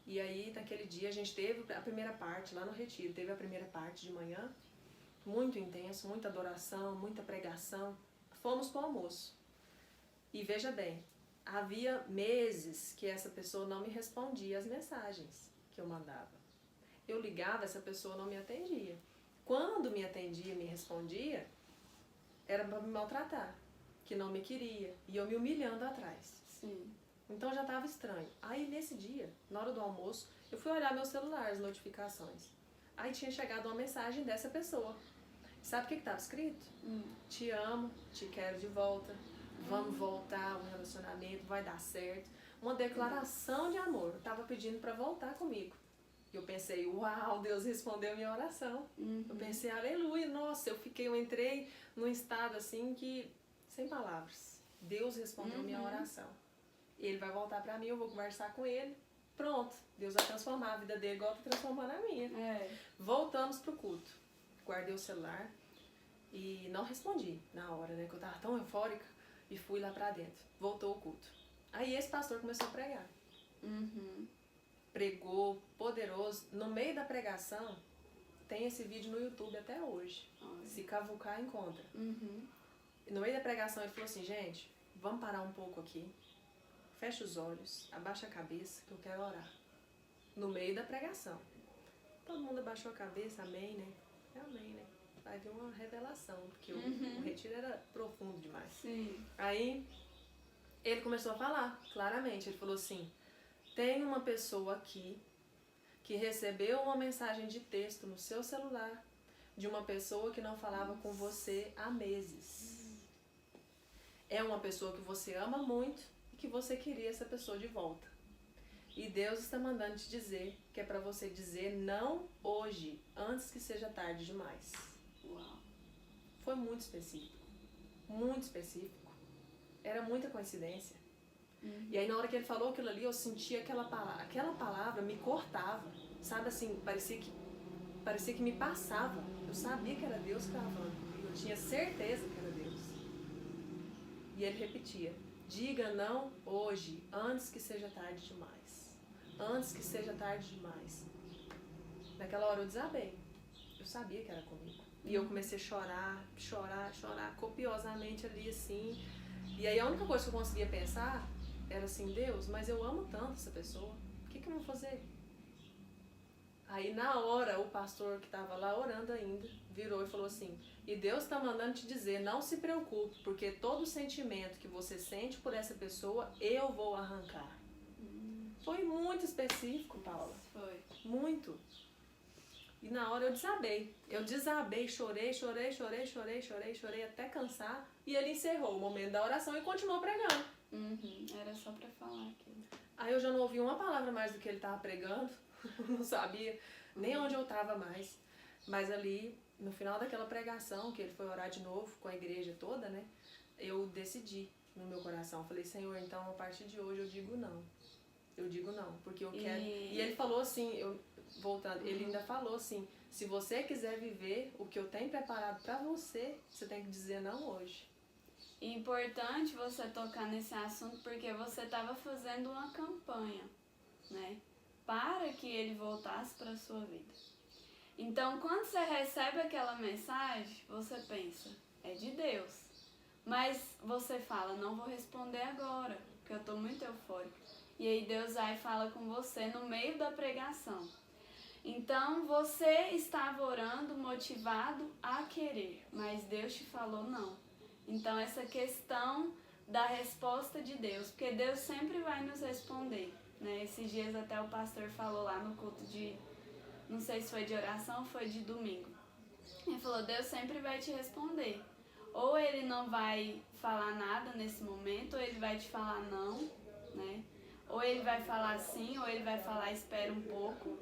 S2: E aí, naquele dia, a gente teve a primeira parte, lá no retiro, teve a primeira parte de manhã, muito intenso, muita adoração, muita pregação. Fomos para o almoço. E veja bem, havia meses que essa pessoa não me respondia as mensagens que eu mandava. Eu ligava, essa pessoa não me atendia. Quando me atendia, me respondia, era para me maltratar, que não me queria, e eu me humilhando atrás.
S1: Sim.
S2: Então já estava estranho. Aí nesse dia, na hora do almoço, eu fui olhar meu celular, as notificações. Aí tinha chegado uma mensagem dessa pessoa. Sabe o que estava escrito? Te amo, te quero de volta, vamos voltar, o relacionamento vai dar certo. Uma declaração de amor. Eu estava pedindo para voltar comigo. Eu pensei, uau, Deus respondeu minha oração. Eu pensei, aleluia, nossa, eu entrei num estado assim que, sem palavras. Deus respondeu minha oração. Ele vai voltar pra mim, eu vou conversar com ele. Pronto, Deus vai transformar a vida dele igual tá transformando a minha. Voltamos pro culto. Guardei o celular e não respondi na hora, né? Que eu tava tão eufórica e fui lá pra dentro. Voltou o culto. Aí esse pastor começou a pregar. pregou, poderoso. No meio da pregação, tem esse vídeo no YouTube até hoje. Se cavucar, encontra. No meio da pregação ele falou assim, gente, vamos parar um pouco aqui. Fecha os olhos, abaixa a cabeça que eu quero orar. No meio da pregação. Todo mundo abaixou a cabeça, amém, né? Amém, né? Vai vir uma revelação, porque o retiro era profundo demais.
S1: Sim.
S2: Aí ele começou a falar, claramente. Ele falou assim, tem uma pessoa aqui que recebeu uma mensagem de texto no seu celular de uma pessoa que não falava com você há meses. É uma pessoa que você ama muito e que você queria essa pessoa de volta. E Deus está mandando te dizer que é para você dizer não hoje, antes que seja tarde demais.
S1: Uau.
S2: Foi muito específico. Muito específico. Era muita coincidência. E aí na hora que ele falou aquilo ali, eu senti aquela palavra me cortava. Sabe assim, parecia que me passava. Eu sabia que era Deus que estava falando comigo. Eu tinha certeza que era Deus. E ele repetia, diga não hoje, antes que seja tarde demais. Antes que seja tarde demais. Naquela hora eu desabei. Eu sabia que era comigo. E eu comecei a chorar copiosamente ali assim. E aí a única coisa que eu conseguia pensar era assim, Deus, mas eu amo tanto essa pessoa. O que eu vou fazer? Aí na hora o pastor que estava lá orando ainda virou e falou assim, e Deus está mandando te dizer, não se preocupe, porque todo sentimento que você sente por essa pessoa, eu vou arrancar. Foi muito específico, Paula.
S1: Foi.
S2: Muito. E na hora eu desabei, chorei até cansar. E ele encerrou o momento da oração e continuou pregando.
S1: Era só pra falar aquilo.
S2: Aí eu já não ouvi uma palavra mais do que ele estava pregando. Não sabia nem onde eu estava mais. Mas ali, no final daquela pregação, que ele foi orar de novo com a igreja toda, né? Eu decidi no meu coração. Falei, Senhor, então a partir de hoje eu digo não. Eu digo não, porque eu quero... E ele falou assim, voltando, ele ainda falou assim, se você quiser viver o que eu tenho preparado pra você, você tem que dizer não hoje.
S1: Importante você tocar nesse assunto porque você estava fazendo uma campanha, né? Para que ele voltasse para a sua vida. Então, quando você recebe aquela mensagem, você pensa, é de Deus. Mas você fala, não vou responder agora, porque eu estou muito eufórica. E aí Deus vai e fala com você no meio da pregação. Então, você estava orando motivado a querer, mas Deus te falou não. Então, essa questão da resposta de Deus, porque Deus sempre vai nos responder, né? Esses dias até o pastor falou lá no culto de, não sei se foi de oração ou foi de domingo. Ele falou, Deus sempre vai te responder. Ou ele não vai falar nada nesse momento, ou ele vai te falar não, né? Ou ele vai falar sim, ou ele vai falar espera um pouco.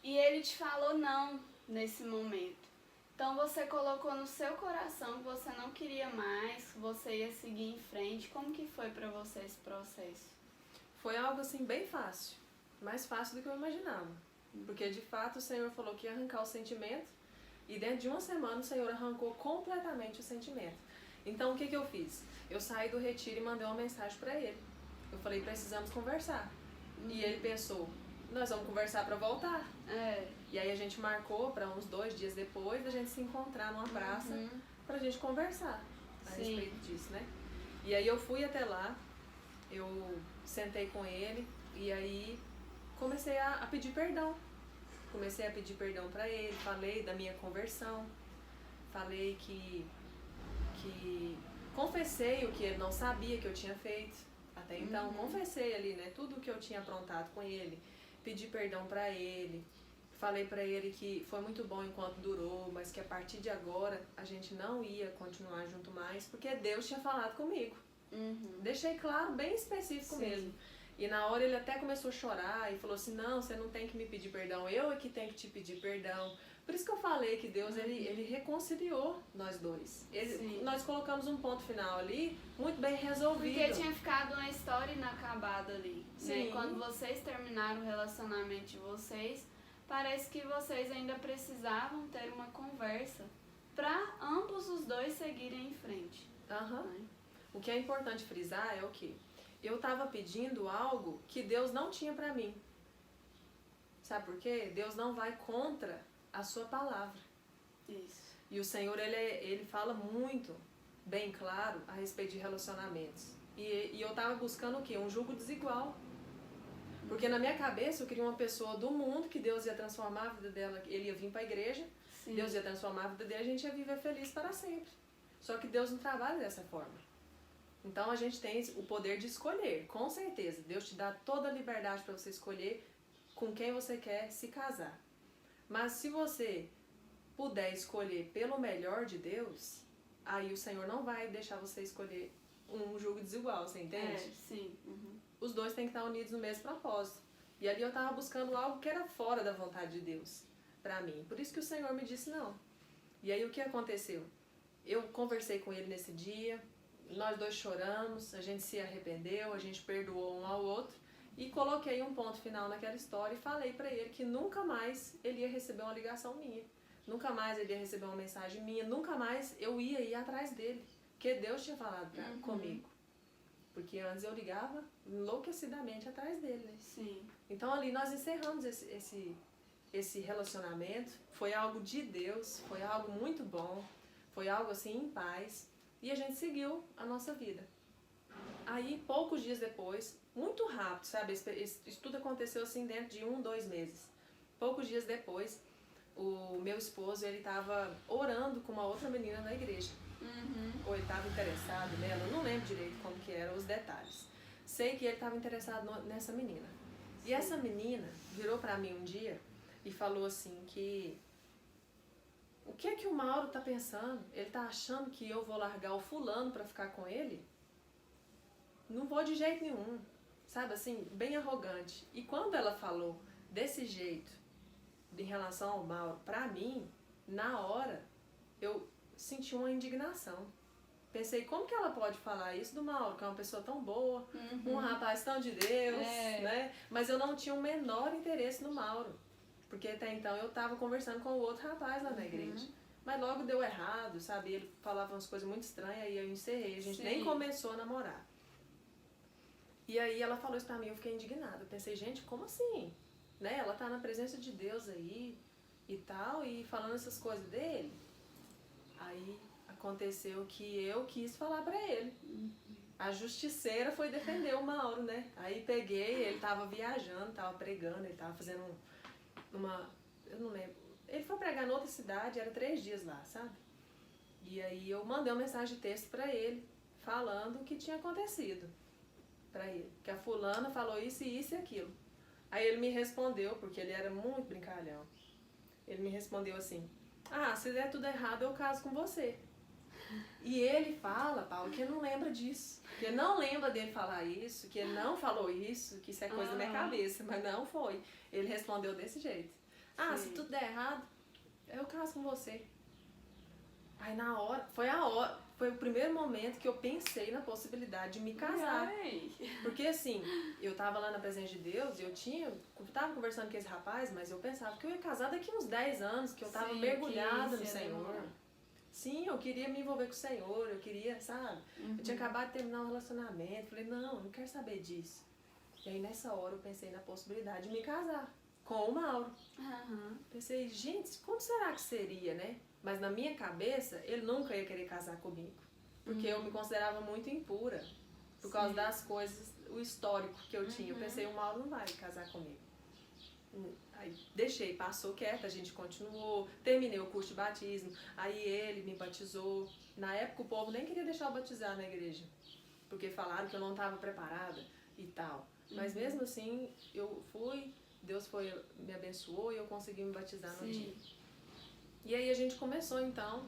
S1: E ele te falou não nesse momento. Então você colocou no seu coração que você não queria mais, que você ia seguir em frente. Como que foi pra você esse processo?
S2: Foi algo assim bem fácil, mais fácil do que eu imaginava. Porque de fato o Senhor falou que ia arrancar o sentimento e dentro de uma semana o Senhor arrancou completamente o sentimento. Então o que eu fiz? Eu saí do retiro e mandei uma mensagem pra ele. Eu falei, precisamos conversar. E ele pensou, nós vamos conversar pra voltar. E aí a gente marcou pra uns 2 dias depois da gente se encontrar numa praça pra gente conversar a respeito disso, né? E aí eu fui até lá, eu sentei com ele e aí comecei a pedir perdão. Comecei a pedir perdão pra ele, falei da minha conversão, falei que confessei o que ele não sabia que eu tinha feito. Até então, confessei ali, né, tudo o que eu tinha aprontado com ele, pedi perdão pra ele, falei pra ele que foi muito bom enquanto durou, mas que a partir de agora a gente não ia continuar junto mais, porque Deus tinha falado comigo. Deixei claro, bem específico mesmo. E na hora ele até começou a chorar e falou assim, não, você não tem que me pedir perdão, eu é que tenho que te pedir perdão. Por isso que eu falei que Deus, ele reconciliou nós dois. Nós colocamos um ponto final ali, muito bem resolvido.
S1: Porque tinha ficado uma história inacabada ali. Né? Quando vocês terminaram o relacionamento de vocês, parece que vocês ainda precisavam ter uma conversa para ambos os dois seguirem em frente. Né?
S2: O que é importante frisar é o quê? Eu estava pedindo algo que Deus não tinha para mim. Sabe por quê? Deus não vai contra a sua palavra.
S1: Isso.
S2: E o Senhor, ele fala muito, bem claro, a respeito de relacionamentos. E eu tava buscando o quê? Um jugo desigual. Porque na minha cabeça eu queria uma pessoa do mundo, que Deus ia transformar a vida dela, ele ia vir para a igreja,
S1: Sim.
S2: Deus ia transformar a vida dela e a gente ia viver feliz para sempre. Só que Deus não trabalha dessa forma. Então a gente tem o poder de escolher, com certeza. Deus te dá toda a liberdade para você escolher com quem você quer se casar. Mas se você puder escolher pelo melhor de Deus, aí o Senhor não vai deixar você escolher um jugo desigual, você entende?
S1: Sim. Uhum.
S2: Os dois têm que estar unidos no mesmo propósito. E ali eu estava buscando algo que era fora da vontade de Deus para mim. Por isso que o Senhor me disse não. E aí o que aconteceu? Eu conversei com ele nesse dia, nós dois choramos, a gente se arrependeu, a gente perdoou um ao outro e coloquei um ponto final naquela história e falei para ele que nunca mais ele ia receber uma ligação minha. Nunca mais ele ia receber uma mensagem minha, nunca mais eu ia ir atrás dele. Porque Deus tinha falado comigo. Porque antes eu ligava enlouquecidamente atrás dele, né?
S1: Sim.
S2: Então ali nós encerramos esse relacionamento. Foi algo de Deus, foi algo muito bom, foi algo assim em paz. E a gente seguiu a nossa vida. Aí, poucos dias depois, muito rápido, sabe? Isso tudo aconteceu assim dentro de 2 meses. Poucos dias depois, o meu esposo, ele estava orando com uma outra menina na igreja. Ou ele estava interessado nela, eu não lembro direito como que eram os detalhes. Sei que ele estava interessado nessa menina. E essa menina virou para mim um dia e falou assim que... O que é que o Mauro tá pensando? Ele tá achando que eu vou largar o fulano para ficar com ele? Não vou de jeito nenhum. Sabe assim, bem arrogante. E quando ela falou desse jeito, em relação ao Mauro, pra mim, na hora, eu senti uma indignação. Pensei, como que ela pode falar isso do Mauro, que é uma pessoa tão boa, um rapaz tão de Deus, né? Mas eu não tinha o menor interesse no Mauro. Porque até então eu tava conversando com o outro rapaz lá na igreja. Mas logo deu errado, sabe? Ele falava umas coisas muito estranhas e eu encerrei. A gente nem começou a namorar. E aí ela falou isso pra mim, eu fiquei indignada. Eu pensei, gente, como assim? Né? Ela tá na presença de Deus aí e tal, e falando essas coisas dele. Aí aconteceu que eu quis falar pra ele. A justiceira foi defender o Mauro, né? Aí peguei, ele tava viajando, tava pregando, ele tava fazendo eu não lembro. Ele foi pregar em outra cidade, era 3 dias lá, sabe? E aí eu mandei uma mensagem de texto pra ele, falando o que tinha acontecido pra ele. Que a fulana falou isso e isso e aquilo. Aí ele me respondeu, porque ele era muito brincalhão. Ele me respondeu assim, se der tudo errado eu caso com você. E ele fala, Paulo, que ele não lembra disso. Que ele não lembra dele falar isso, que ele não falou isso, que isso é coisa da minha cabeça, mas não foi. Ele respondeu desse jeito. Se tudo der errado, eu caso com você. Aí na hora, foi o primeiro momento que eu pensei na possibilidade de me casar. Porque assim, eu tava lá na presença de Deus, eu tava conversando com esse rapaz, mas eu pensava que eu ia casar daqui uns 10 anos, que eu tava mergulhada no Senhor. Sim, eu queria me envolver com o Senhor, eu queria, sabe? Eu tinha acabado de terminar um relacionamento, falei, não, eu não quero saber disso. E aí nessa hora eu pensei na possibilidade de me casar com o Mauro. Pensei, gente, como será que seria, né? Mas na minha cabeça, ele nunca ia querer casar comigo. Porque eu me considerava muito impura. Por causa das coisas, o histórico que eu tinha. Eu pensei, o Mauro não vai casar comigo. Aí deixei, passou quieta, a gente continuou, terminei o curso de batismo, aí ele me batizou. Na época o povo nem queria deixar eu batizar na igreja, porque falaram que eu não estava preparada e tal. Mas mesmo assim, eu fui, Deus me abençoou e eu consegui me batizar no dia. E aí a gente começou então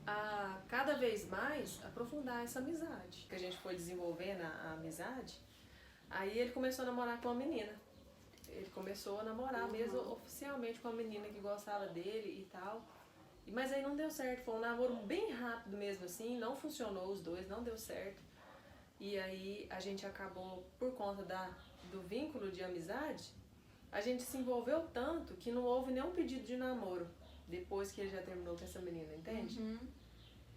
S2: a cada vez mais aprofundar essa amizade. Que a gente foi desenvolvendo a amizade, aí ele começou a namorar com uma menina. Ele começou a namorar mesmo oficialmente com a menina que gostava dele e tal. Mas aí não deu certo, foi um namoro bem rápido mesmo assim, não funcionou os dois, não deu certo. E aí a gente acabou, por conta do vínculo de amizade, a gente se envolveu tanto que não houve nenhum pedido de namoro depois que ele já terminou com essa menina, entende?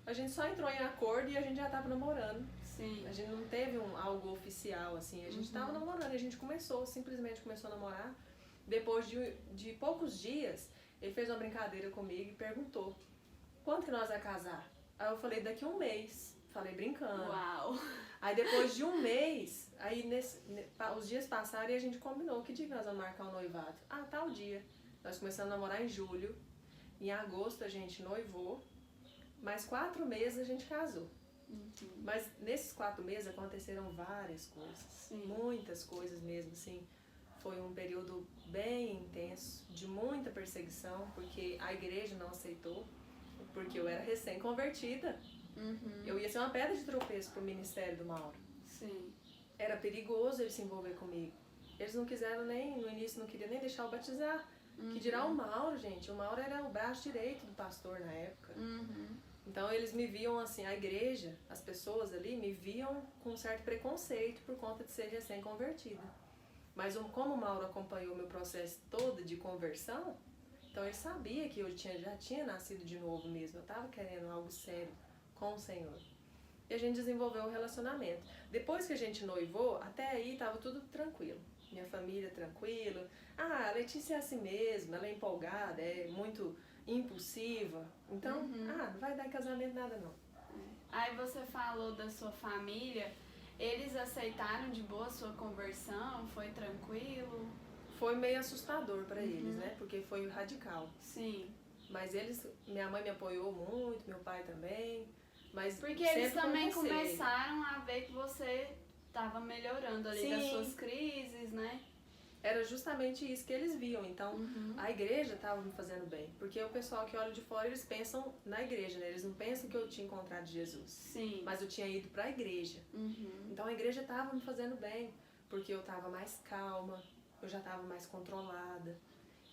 S2: A gente só entrou em acordo e a gente já tava namorando.
S1: Sim.
S2: A gente não teve algo oficial, assim, a gente tava namorando, a gente simplesmente começou a namorar. Depois de poucos dias, ele fez uma brincadeira comigo e perguntou: quando que nós vamos casar? Aí eu falei: daqui a um mês. Falei brincando.
S1: Uau!
S2: Aí depois de um mês, aí os dias passaram e a gente combinou que dia que nós vamos marcar o noivado. Ah, tal dia. Nós começamos a namorar em julho. Em agosto a gente noivou. Mais 4 meses a gente casou. Mas nesses 4 meses aconteceram várias coisas.
S1: Sim.
S2: Muitas coisas mesmo, assim. Foi um período bem intenso, de muita perseguição, porque a igreja não aceitou, porque eu era recém-convertida. Eu ia ser uma pedra de tropeço pro ministério do Mauro.
S1: Sim.
S2: Era perigoso ele se envolver comigo. Eles não quiseram nem, no início não queriam nem deixar eu batizar. Que dirá o Mauro, gente. O Mauro era o braço direito do pastor na época. Então eles me viam assim, a igreja, as pessoas ali me viam com um certo preconceito por conta de ser recém-convertida. Mas como o Mauro acompanhou meu processo todo de conversão, então ele sabia que eu já tinha nascido de novo mesmo. Eu estava querendo algo sério com o Senhor. E a gente desenvolveu um relacionamento. Depois que a gente noivou, até aí estava tudo tranquilo. Minha família tranquila. Ah, a Letícia é assim mesmo, ela é empolgada, é muito impulsiva. Então, não vai dar em casamento nada não.
S1: Aí você falou da sua família, eles aceitaram de boa a sua conversão? Foi tranquilo?
S2: Foi meio assustador para eles, né? Porque foi radical.
S1: Sim.
S2: Mas minha mãe me apoiou muito, meu pai também. Mas
S1: porque eles também começaram a ver que você estava melhorando ali das suas crises, né?
S2: Era justamente isso que eles viam. Então, a igreja estava me fazendo bem. Porque o pessoal que olha de fora, eles pensam na igreja, né? Eles não pensam que eu tinha encontrado Jesus.
S1: Sim.
S2: Mas eu tinha ido para a igreja. Então, a igreja estava me fazendo bem. Porque eu estava mais calma, eu já estava mais controlada.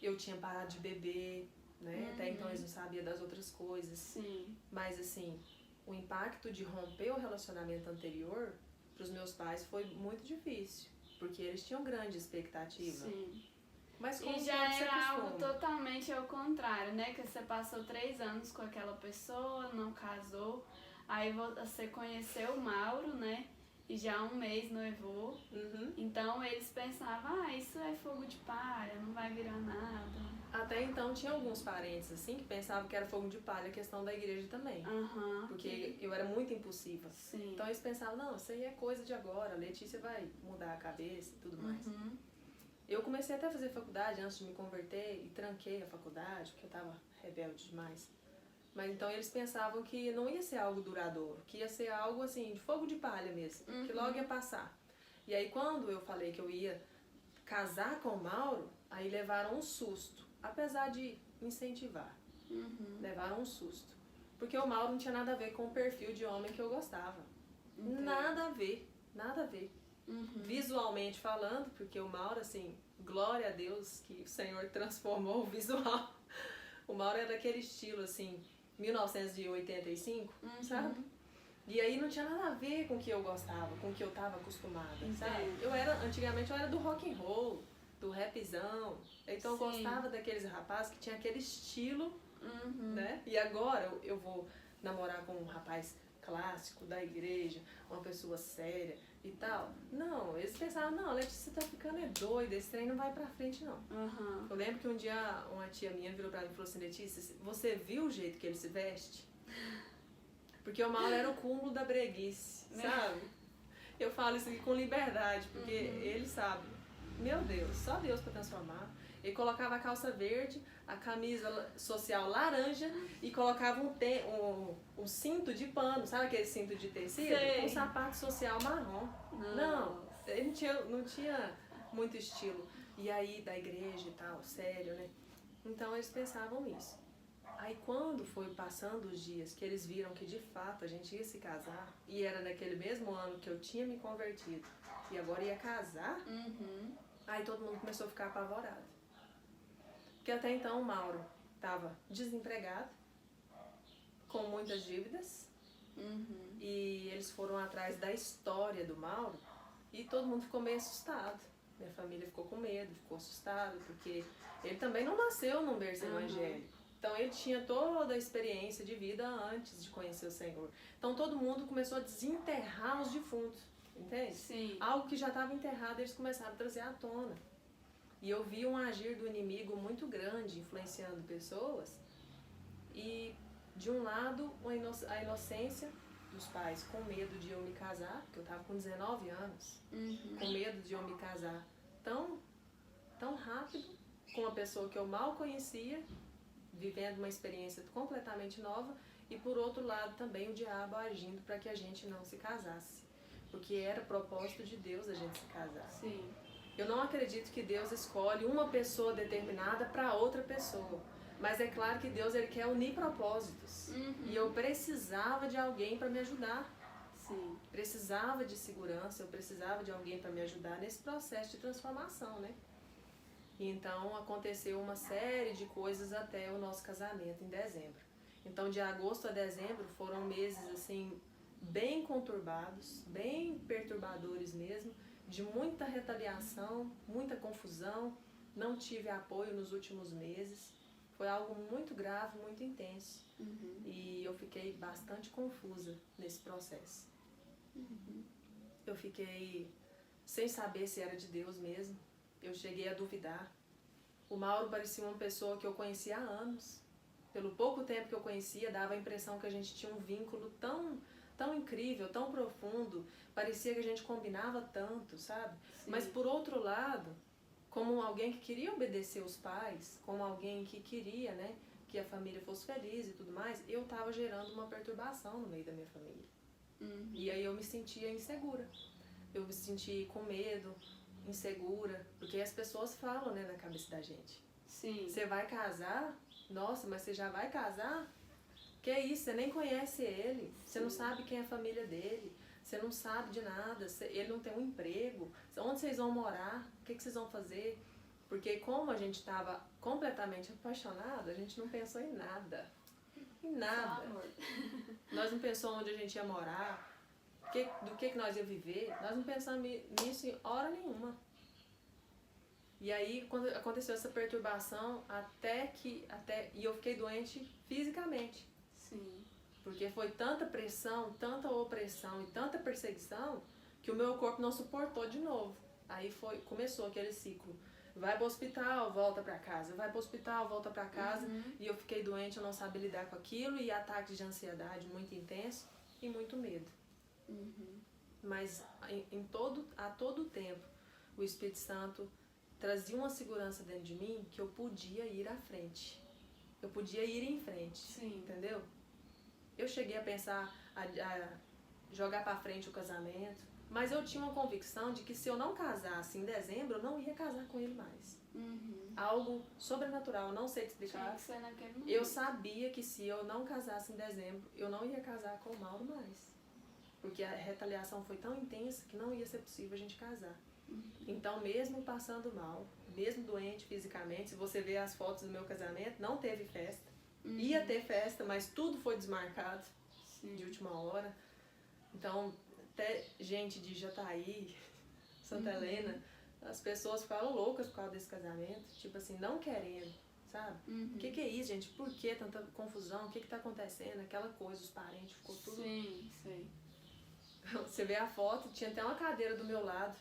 S2: Eu tinha parado de beber, né? Até então, eles não sabiam das outras coisas.
S1: Sim.
S2: Mas, assim, o impacto de romper o relacionamento anterior para os meus pais foi muito difícil. Porque eles tinham grande expectativa.
S1: Sim.
S2: Mas
S1: e já era algo totalmente ao contrário, né? Que você passou 3 anos com aquela pessoa, não casou. Aí você conheceu o Mauro, né? E já há um mês noivou. Então eles pensavam, isso é fogo de palha, não vai virar nada.
S2: Até então tinha alguns parentes assim que pensavam que era fogo de palha a questão da igreja também. Porque eu era muito impulsiva.
S1: Sim.
S2: Então eles pensavam, não, isso aí é coisa de agora, a Letícia vai mudar a cabeça e tudo mais. Eu comecei até a fazer faculdade antes de me converter e tranquei a faculdade, porque eu estava rebelde demais. Mas então eles pensavam que não ia ser algo duradouro, que ia ser algo assim, de fogo de palha mesmo, que logo ia passar. E aí quando eu falei que eu ia casar com o Mauro, aí levaram um susto. Apesar de incentivar, levaram um susto. Porque o Mauro não tinha nada a ver com o perfil de homem que eu gostava. Nada a ver, nada a ver. Visualmente falando, porque o Mauro, assim, glória a Deus que o Senhor transformou o visual. O Mauro é daquele estilo, assim, 1985, sabe? E aí não tinha nada a ver com o que eu gostava, com o que eu tava acostumada, sabe? Antigamente eu era do rock and roll, do rapzão. Então eu gostava daqueles rapazes que tinha aquele estilo, né? E agora eu vou namorar com um rapaz clássico da igreja, uma pessoa séria e tal. Não, eles pensavam, não, Letícia tá ficando doida, esse trem não vai pra frente não. Eu lembro que um dia uma tia minha virou pra mim e falou assim, Letícia, você viu o jeito que ele se veste? Porque o Mauro era o cúmulo da breguice, sabe? Eu falo isso aqui com liberdade, porque ele sabe. Meu Deus, só Deus pra transformar. Ele colocava a calça verde, a camisa social laranja e colocava um cinto de pano, sabe aquele cinto de tecido? Com um sapato social marrom. Não, ele não tinha muito estilo. E aí, da igreja e tal, sério, né? Então eles pensavam isso. Aí quando foi passando os dias que eles viram que de fato a gente ia se casar, e era naquele mesmo ano que eu tinha me convertido, e agora ia casar, aí todo mundo começou a ficar apavorado. Porque até então o Mauro estava desempregado, com muitas dívidas, e eles foram atrás da história do Mauro, e todo mundo ficou meio assustado. Minha família ficou com medo, ficou assustado, porque ele também não nasceu num berço evangélico. Então ele tinha toda a experiência de vida antes de conhecer o Senhor. Então todo mundo começou a desenterrar os defuntos, entende?
S1: Sim.
S2: Algo que já estava enterrado, eles começaram a trazer à tona. E eu vi um agir do inimigo muito grande, influenciando pessoas. E, de um lado, a inocência dos pais, com medo de eu me casar, porque eu estava com 19 anos, com medo de eu me casar tão rápido, com uma pessoa que eu mal conhecia, vivendo uma experiência completamente nova, e por outro lado também o diabo agindo para que a gente não se casasse, porque era propósito de Deus a gente se casar.
S1: Sim.
S2: Eu não acredito que Deus escolhe uma pessoa determinada para outra pessoa, mas é claro que Deus ele quer unir propósitos, e eu precisava de alguém para me ajudar.
S1: Sim.
S2: Precisava de segurança, eu precisava de alguém para me ajudar nesse processo de transformação, né? Então aconteceu uma série de coisas até o nosso casamento em dezembro. Então de agosto a dezembro foram meses assim bem conturbados, bem perturbadores mesmo, de muita retaliação, muita confusão. Não tive apoio nos últimos meses. Foi algo muito grave, muito intenso. E eu fiquei bastante confusa nesse processo. Eu fiquei sem saber se era de Deus mesmo. Eu cheguei a duvidar. O Mauro parecia uma pessoa que eu conhecia há anos. Pelo pouco tempo que eu conhecia, dava a impressão que a gente tinha um vínculo tão incrível, tão profundo. Parecia que a gente combinava tanto, sabe?
S1: Sim.
S2: Mas por outro lado, como alguém que queria obedecer os pais, como alguém que queria, né, que a família fosse feliz e tudo mais, eu estava gerando uma perturbação no meio da minha família. E aí eu me sentia insegura. Eu me senti com medo, insegura, porque as pessoas falam, né, na cabeça da gente.
S1: Sim.
S2: Você vai casar? Nossa, mas você já vai casar? Que isso, você nem conhece ele, você não sabe quem é a família dele, você não sabe de nada, ele não tem um emprego, onde vocês vão morar, o que vocês vão fazer? Porque como a gente estava completamente apaixonado, a gente não pensou em nada. Em nada. Nós não pensamos onde a gente ia morar, do que nós ia viver, nós não pensamos nisso em hora nenhuma. E aí, quando aconteceu essa perturbação, e eu fiquei doente fisicamente.
S1: Sim.
S2: Porque foi tanta pressão, tanta opressão e tanta perseguição, que o meu corpo não suportou de novo. Aí começou aquele ciclo. Vai pro hospital, volta pra casa. Vai pro hospital, volta pra casa. E eu fiquei doente, eu não sabia lidar com aquilo. E ataques de ansiedade muito intenso e muito medo. Mas a todo tempo, o Espírito Santo trazia uma segurança dentro de mim que eu podia ir à frente. Eu podia ir em frente.
S1: Sim.
S2: Entendeu? Eu cheguei a pensar a jogar pra frente o casamento, mas eu tinha uma convicção de que se eu não casasse em dezembro, eu não ia casar com ele mais. Algo sobrenatural, eu não sei te explicar.
S1: Tinha que ser naquele momento.
S2: Eu sabia que se eu não casasse em dezembro, eu não ia casar com o Mauro mais. Porque a retaliação foi tão intensa que não ia ser possível a gente casar. Então, mesmo passando mal, mesmo doente fisicamente, se você ver as fotos do meu casamento, não teve festa. Ia ter festa, mas tudo foi desmarcado. Sim. De última hora. Então, até gente de Jataí, Santa Helena, as pessoas ficaram loucas por causa desse casamento. Tipo assim, não querendo, sabe? O que é isso, gente? Por que tanta confusão? O que tá acontecendo? Aquela coisa, os parentes, ficou tudo...
S1: Sim, sei.
S2: Você vê a foto, tinha até uma cadeira do meu lado,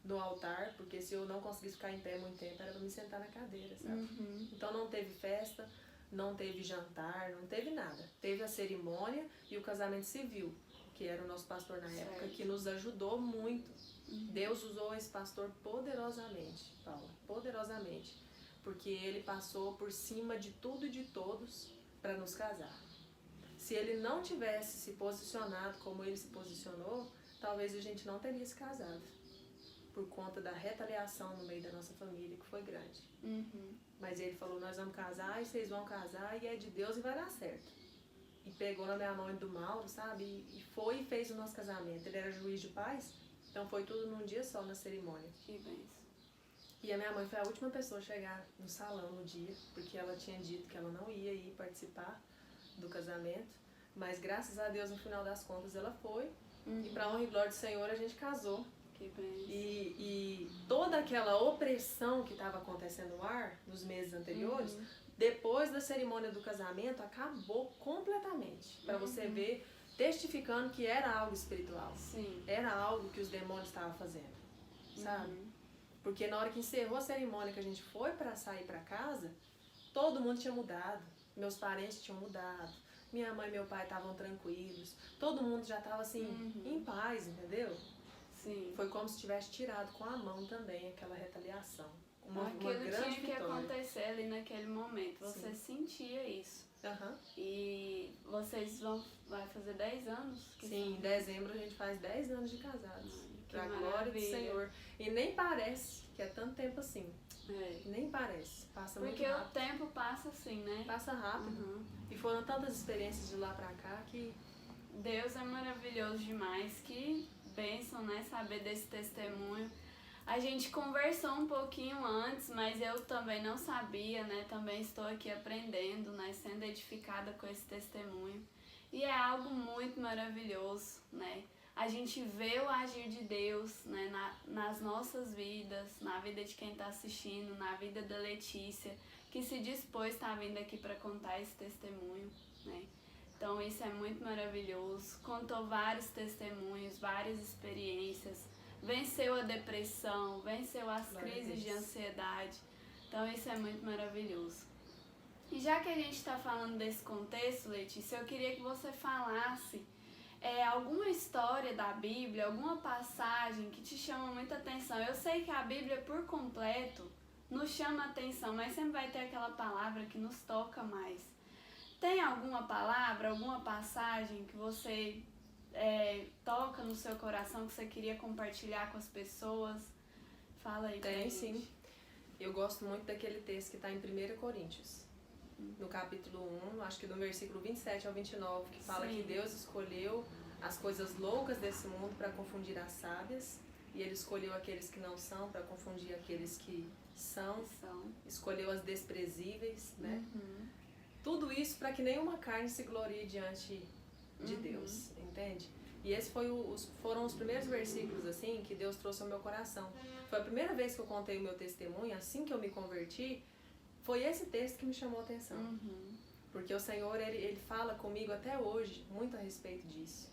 S2: do altar, porque se eu não conseguisse ficar em pé muito tempo, era pra me sentar na cadeira, sabe? Então não teve festa, não teve jantar, não teve nada. Teve a cerimônia e o casamento civil, que era o nosso pastor na época, que nos ajudou muito. Deus usou esse pastor poderosamente, Paula, poderosamente, porque ele passou por cima de tudo e de todos para nos casar. Se ele não tivesse se posicionado como ele se posicionou, talvez a gente não teria se casado, por conta da retaliação no meio da nossa família, que foi grande. Mas ele falou, nós vamos casar e vocês vão casar e é de Deus e vai dar certo. E pegou na minha mão e do Mauro, sabe? E foi e fez o nosso casamento. Ele era juiz de paz, então foi tudo num dia só na cerimônia.
S1: Que bênção.
S2: E a minha mãe foi a última pessoa a chegar no salão no dia, porque ela tinha dito que ela não ia ir participar do casamento. Mas graças a Deus, no final das contas, ela foi. E pra honra e glória do Senhor, a gente casou.
S1: Que bênção.
S2: E toda aquela opressão que estava acontecendo no ar, nos meses anteriores, depois da cerimônia do casamento, acabou completamente. Para você ver, testificando que era algo espiritual.
S1: Sim.
S2: Era algo que os demônios estavam fazendo, sabe? Porque na hora que encerrou a cerimônia, que a gente foi para sair para casa, todo mundo tinha mudado. Meus parentes tinham mudado. Minha mãe e meu pai estavam tranquilos. Todo mundo já estava assim, em paz, entendeu?
S1: Sim.
S2: Foi como se tivesse tirado com a mão também aquela retaliação. Uma
S1: Aquilo
S2: grande
S1: tinha que
S2: vitória.
S1: acontecer ali naquele momento. Você sentia isso. E vocês vai fazer 10 anos?
S2: Sim, em dezembro a gente faz 10 anos de casados. Pra glória do Senhor. E nem parece que é tanto tempo assim. Nem parece. Passa muito rápido.
S1: Porque o tempo passa assim, né?
S2: Passa rápido. E foram tantas experiências de lá pra cá que...
S1: Deus é maravilhoso demais. Que bênção, né? Saber desse testemunho. A gente conversou um pouquinho antes, mas eu também não sabia, né? Também estou aqui aprendendo, né? Sendo edificada com esse testemunho. E é algo muito maravilhoso, né? A gente vê o agir de Deus, né? Nas nossas vidas, na vida de quem está assistindo, na vida da Letícia, que se dispôs a estar vindo aqui para contar esse testemunho, né? Então isso é muito maravilhoso. Contou vários testemunhos, várias experiências. Venceu a depressão, venceu as crises de ansiedade. Então isso é muito maravilhoso. E já que a gente está falando desse contexto, Letícia, eu queria que você falasse alguma história da Bíblia, alguma passagem que te chama muita atenção. Eu sei que a Bíblia por completo nos chama atenção, mas sempre vai ter aquela palavra que nos toca mais. Tem alguma palavra, alguma passagem que você... toca no seu coração, que você queria compartilhar com as pessoas? Fala aí pra gente.
S2: Tem, sim. Eu gosto muito daquele texto que está em 1 Coríntios, no capítulo 1, acho que do versículo 27 ao 29, que fala que Deus escolheu as coisas loucas desse mundo para confundir as sábias, e Ele escolheu aqueles que não são para confundir aqueles que são. Escolheu as desprezíveis, né? Tudo isso para que nenhuma carne se glorie diante de Deus, entende? E esses foram os primeiros versículos assim que Deus trouxe ao meu coração. Foi a primeira vez que eu contei o meu testemunho, assim que eu me converti, foi esse texto que me chamou a atenção. Porque o Senhor, ele fala comigo até hoje muito a respeito disso.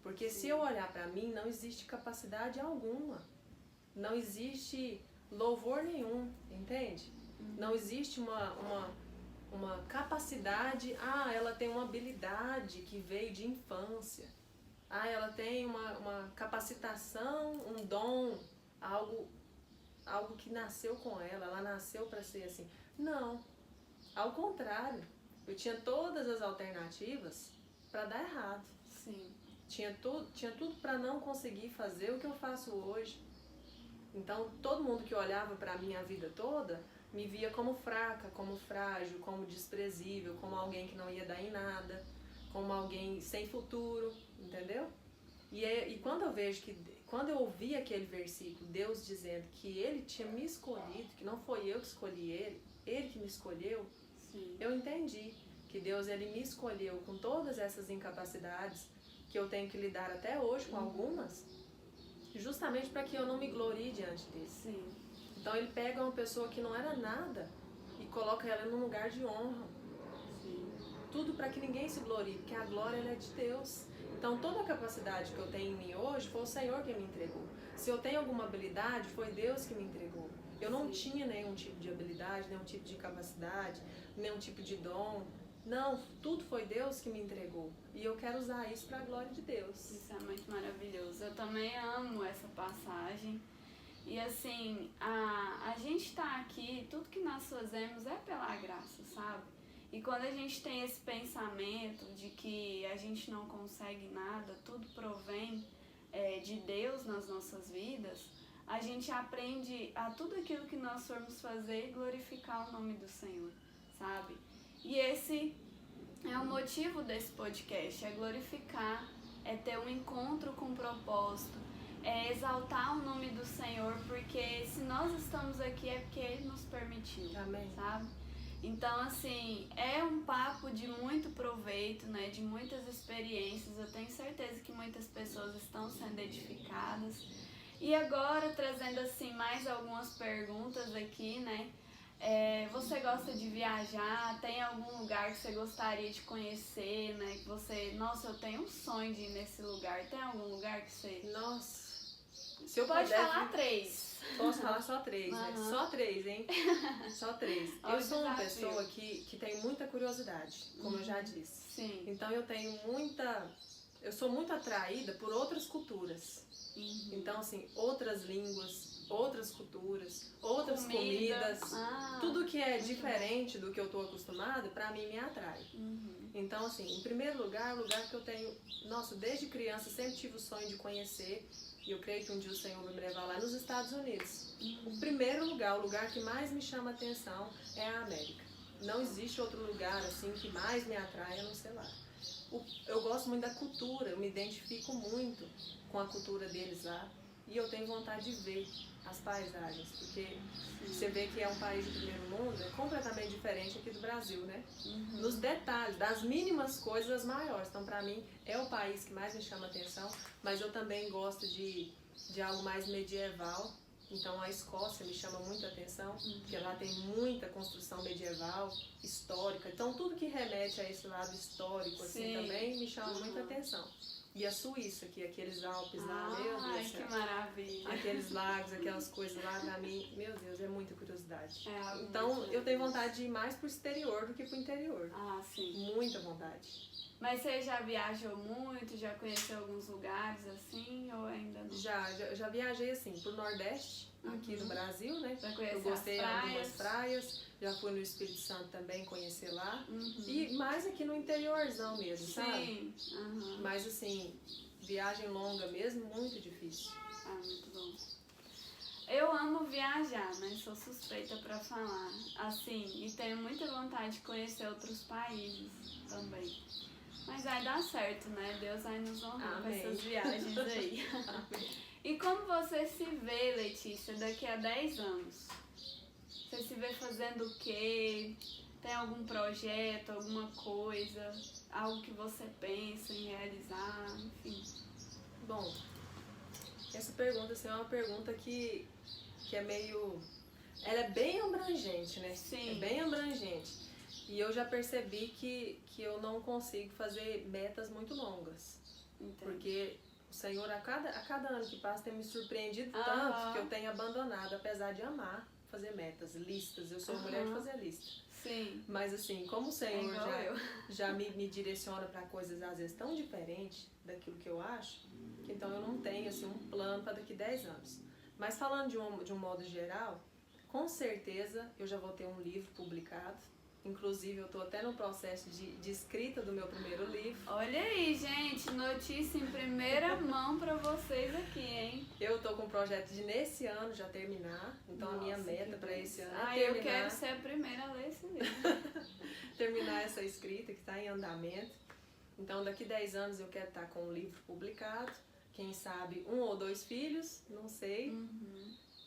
S2: Porque se eu olhar para mim, não existe capacidade alguma. Não existe louvor nenhum, entende? Não existe uma capacidade, ela tem uma habilidade que veio de infância. Ela tem uma capacitação, um dom, algo que nasceu com ela nasceu para ser assim. Não, ao contrário, eu tinha todas as alternativas para dar errado. Tinha tudo para não conseguir fazer o que eu faço hoje. Então, todo mundo que olhava para a minha vida toda me via como fraca, como frágil, como desprezível, como alguém que não ia dar em nada, como alguém sem futuro, entendeu? E quando eu ouvi aquele versículo, Deus dizendo que Ele tinha me escolhido, que não foi eu que escolhi Ele que me escolheu, eu entendi que Deus, Ele me escolheu com todas essas incapacidades que eu tenho que lidar até hoje com algumas, justamente para que eu não me glorie diante dele. Então Ele pega uma pessoa que não era nada e coloca ela num lugar de honra. Tudo para que ninguém se glorie, porque a glória ela é de Deus. Então toda a capacidade que eu tenho em mim hoje foi o Senhor que me entregou. Se eu tenho alguma habilidade, foi Deus que me entregou. Eu não tinha nenhum tipo de habilidade, nenhum tipo de capacidade, nenhum tipo de dom. Não, tudo foi Deus que me entregou. E eu quero usar isso para a glória de Deus.
S1: Isso é muito maravilhoso. Eu também amo essa passagem. E assim, a gente tá aqui, tudo que nós fazemos é pela graça, sabe? E quando a gente tem esse pensamento de que a gente não consegue nada, tudo provém de Deus nas nossas vidas, a gente aprende a tudo aquilo que nós formos fazer glorificar o nome do Senhor, sabe? E esse é o motivo desse podcast, é glorificar, é ter um encontro com propósito, é exaltar o nome do Senhor, porque se nós estamos aqui é porque Ele nos permitiu,
S2: Amém.
S1: Sabe? Então, assim, é um papo de muito proveito, né? De muitas experiências. Eu tenho certeza que muitas pessoas estão sendo edificadas. E agora, trazendo, assim, mais algumas perguntas aqui, né? Você gosta de viajar? Tem algum lugar que você gostaria de conhecer, né? Que você... Nossa, eu tenho um sonho de ir nesse lugar. Tem algum lugar que você...
S2: Nossa, Se eu
S1: Pode
S2: puder,
S1: falar 3.
S2: Posso falar só 3, né?
S1: Uhum.
S2: Só 3, hein? Só 3.
S1: Olha
S2: Eu sou uma
S1: desafio.
S2: pessoa que tem muita curiosidade, como eu já disse.
S1: Sim.
S2: Então eu sou muito atraída por outras culturas. Então, assim, outras línguas, outras culturas, outras comidas. Tudo que é diferente do que eu tô acostumada, pra mim me atrai. Então, assim, em primeiro lugar, o lugar que eu tenho... Nossa, desde criança sempre tive o sonho de conhecer. E eu creio que um dia o Senhor vai me levar lá nos Estados Unidos. O primeiro lugar, o lugar que mais me chama a atenção é a América. Não existe outro lugar assim que mais me atrai a não ser lá. Eu gosto muito da cultura, eu me identifico muito com a cultura deles lá. E eu tenho vontade de ver as paisagens, porque você vê que é um país de primeiro mundo, é completamente diferente aqui do Brasil, né? Nos detalhes, das mínimas coisas às maiores. Então, pra mim, é o país que mais me chama a atenção, mas eu também gosto de algo mais medieval. Então, a Escócia me chama muito a atenção, porque lá tem muita construção medieval, histórica. Então, tudo que remete a esse lado histórico assim, também me chama muita atenção. E a Suíça, que aqueles Alpes lá, meu Deus do céu.
S1: Que maravilha.
S2: Aqueles lagos, aquelas coisas lá, pra mim, meu Deus, é muita curiosidade.
S1: Então,
S2: eu tenho vontade de ir mais pro exterior do que pro interior.
S1: Sim.
S2: Muita vontade.
S1: Mas você já viajou muito, já conheceu alguns lugares assim, ou ainda não?
S2: Já viajei assim, pro Nordeste, aqui no Brasil, né?
S1: Já conheceu
S2: eu gostei de
S1: as
S2: algumas praias, já fui no Espírito Santo também conhecer lá. E mais aqui no interiorzão mesmo, sabe?
S1: Sim.
S2: Mas assim, viagem longa mesmo, muito difícil.
S1: Muito bom. Eu amo viajar, né? Sou suspeita pra falar. Assim, e tenho muita vontade de conhecer outros países também. Mas vai dar certo, né? Deus vai nos honrar com essas viagens aí. E como você se vê, Letícia, daqui a 10 anos? Você se vê fazendo o quê? Tem algum projeto, alguma coisa? Algo que você pensa em realizar? Enfim.
S2: Bom, essa pergunta assim, é uma pergunta que é meio... Ela é bem abrangente, né?
S1: Sim.
S2: É bem abrangente. E eu já percebi que eu não consigo fazer metas muito longas.
S1: Entendi.
S2: Porque o Senhor, a cada ano que passa, tem me surpreendido tanto que eu tenho abandonado, apesar de amar fazer metas, listas. Eu sou mulher de fazer lista.
S1: Sim.
S2: Mas assim, como o Senhor já me direciona para coisas às vezes tão diferentes daquilo que eu acho, então eu não tenho assim, um plano para daqui 10 anos. Mas falando de um modo geral, com certeza eu já vou ter um livro publicado. Inclusive, eu estou até no processo de escrita do meu primeiro livro.
S1: Olha aí, gente, notícia em primeira mão para vocês aqui, hein?
S2: Eu estou com um projeto de, nesse ano, já terminar. Então, a minha meta para esse ano é terminar...
S1: eu quero ser a primeira a ler esse livro.
S2: terminar essa escrita que está em andamento. Então, daqui 10 anos eu quero estar com um livro publicado. Quem sabe 1 ou 2 filhos, não sei.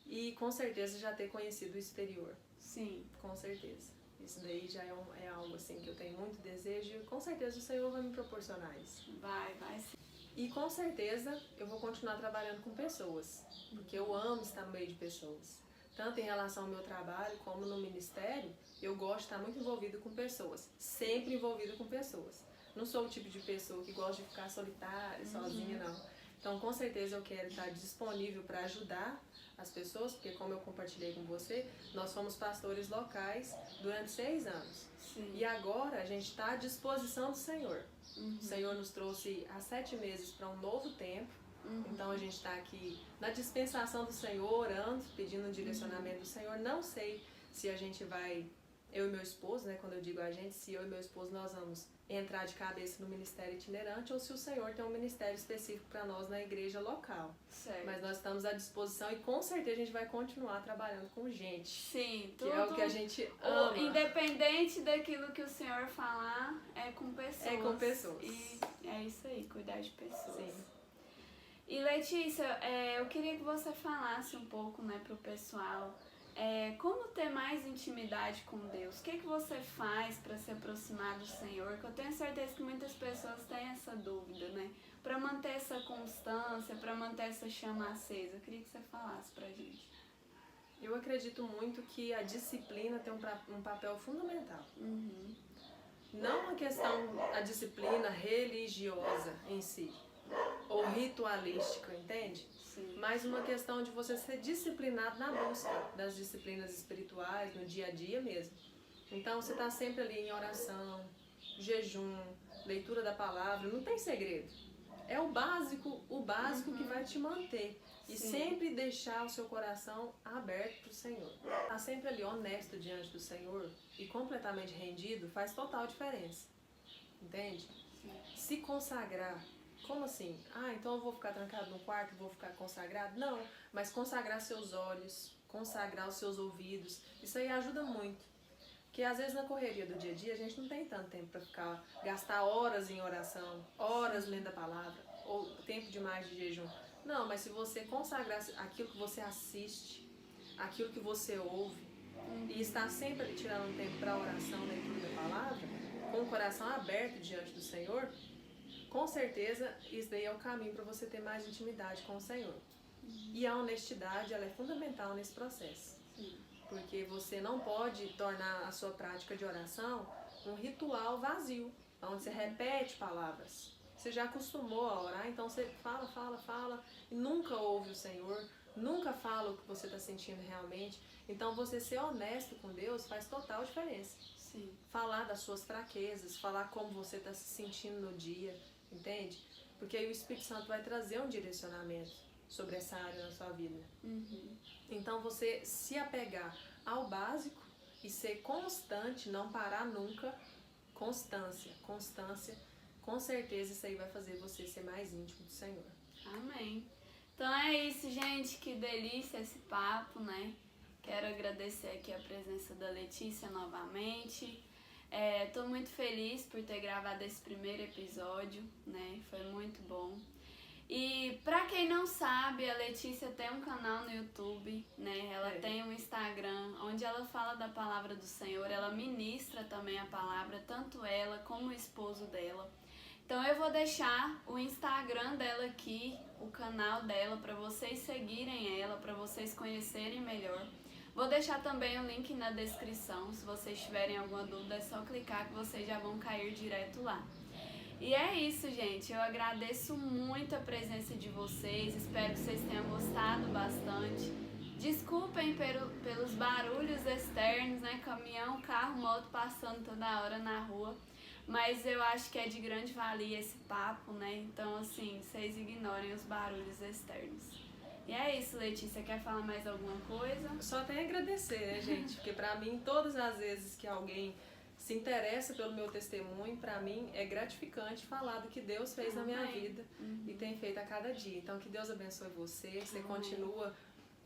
S2: E, com certeza, já ter conhecido o exterior.
S1: Sim.
S2: Com certeza. Isso daí já é algo assim que eu tenho muito desejo e com certeza o Senhor vai me proporcionar isso.
S1: Vai sim.
S2: E com certeza eu vou continuar trabalhando com pessoas, porque eu amo estar no meio de pessoas. Tanto em relação ao meu trabalho como no ministério, eu gosto de estar muito envolvido com pessoas, sempre envolvido com pessoas. Não sou o tipo de pessoa que gosta de ficar solitária, sozinha, não. Então, com certeza eu quero estar disponível para ajudar as pessoas, porque como eu compartilhei com você, nós fomos pastores locais durante 6 anos.
S1: Sim.
S2: E agora a gente está à disposição do Senhor. O Senhor nos trouxe há 7 meses para um novo tempo. Então a gente está aqui na dispensação do Senhor, orando, pedindo um direcionamento do Senhor. Não sei se a gente vai, eu e meu esposo, né, quando eu digo a gente, se eu e meu esposo nós vamos entrar de cabeça no ministério itinerante ou se o Senhor tem um ministério específico para nós na igreja local.
S1: Certo.
S2: Mas nós estamos à disposição e com certeza a gente vai continuar trabalhando com gente.
S1: Sim,
S2: tudo. Que é o que a gente ama.
S1: Independente daquilo que o Senhor falar, é com pessoas.
S2: É com pessoas.
S1: E é isso aí, cuidar de pessoas.
S2: Sim.
S1: E Letícia, eu queria que você falasse um pouco, né, pro pessoal. Como ter mais intimidade com Deus? O que você faz para se aproximar do Senhor? Que eu tenho certeza que muitas pessoas têm essa dúvida, né? Para manter essa constância, para manter essa chama acesa. Eu queria que você falasse pra gente.
S2: Eu acredito muito que a disciplina tem um papel fundamental. Não a questão, a disciplina religiosa em si, ou ritualística, entende?
S1: Sim.
S2: Mas uma questão de você ser disciplinado na busca das disciplinas espirituais, no dia a dia mesmo. Então você está sempre ali em oração, jejum, leitura da palavra, não tem segredo. É o básico que vai te manter. E
S1: Sim.
S2: sempre deixar o seu coração aberto para o Senhor. Estar sempre ali honesto diante do Senhor e completamente rendido faz total diferença. Entende?
S1: Sim.
S2: Se consagrar. Como assim? Então eu vou ficar trancado no quarto e vou ficar consagrado? Não, mas consagrar seus olhos, consagrar os seus ouvidos, isso aí ajuda muito. Porque às vezes na correria do dia a dia a gente não tem tanto tempo para gastar horas em oração, horas lendo a palavra, ou tempo demais de jejum. Não, mas se você consagrar aquilo que você assiste, aquilo que você ouve, e estar sempre ali tirando um tempo para oração, leitura da palavra, com o coração aberto diante do Senhor, com certeza isso daí é o caminho para você ter mais intimidade com o Senhor. E a honestidade, ela é fundamental nesse processo. Porque você não pode tornar a sua prática de oração um ritual vazio, onde você repete palavras. Você já acostumou a orar, então você fala e nunca ouve o Senhor, nunca fala o que você está sentindo realmente. Então você ser honesto com Deus faz total diferença.
S1: Sim.
S2: Falar das suas fraquezas, falar como você está se sentindo no dia, entende? Porque aí o Espírito Santo vai trazer um direcionamento sobre essa área na sua vida. Então você se apegar ao básico e ser constante, não parar nunca, constância, com certeza isso aí vai fazer você ser mais íntimo do Senhor.
S1: Amém. Então é isso, gente, que delícia esse papo, né? Quero agradecer aqui a presença da Letícia novamente. Tô muito feliz por ter gravado esse primeiro episódio, né? Foi muito bom. E pra quem não sabe, a Letícia tem um canal no YouTube, né? Ela tem um Instagram onde ela fala da palavra do Senhor, ela ministra também a palavra, tanto ela como o esposo dela. Então eu vou deixar o Instagram dela aqui, o canal dela, para vocês seguirem ela, para vocês conhecerem melhor. Vou deixar também o link na descrição, se vocês tiverem alguma dúvida é só clicar que vocês já vão cair direto lá. E é isso, gente, eu agradeço muito a presença de vocês, espero que vocês tenham gostado bastante. Desculpem pelos barulhos externos, né, caminhão, carro, moto passando toda hora na rua. Mas eu acho que é de grande valia esse papo, né? Então, assim, vocês ignorem os barulhos externos. E é isso, Letícia. Quer falar mais alguma coisa?
S2: Só tenho a agradecer, né, gente? Porque pra mim, todas as vezes que alguém se interessa pelo meu testemunho, pra mim é gratificante falar do que Deus fez na minha vida e tem feito a cada dia. Então, que Deus abençoe você, que você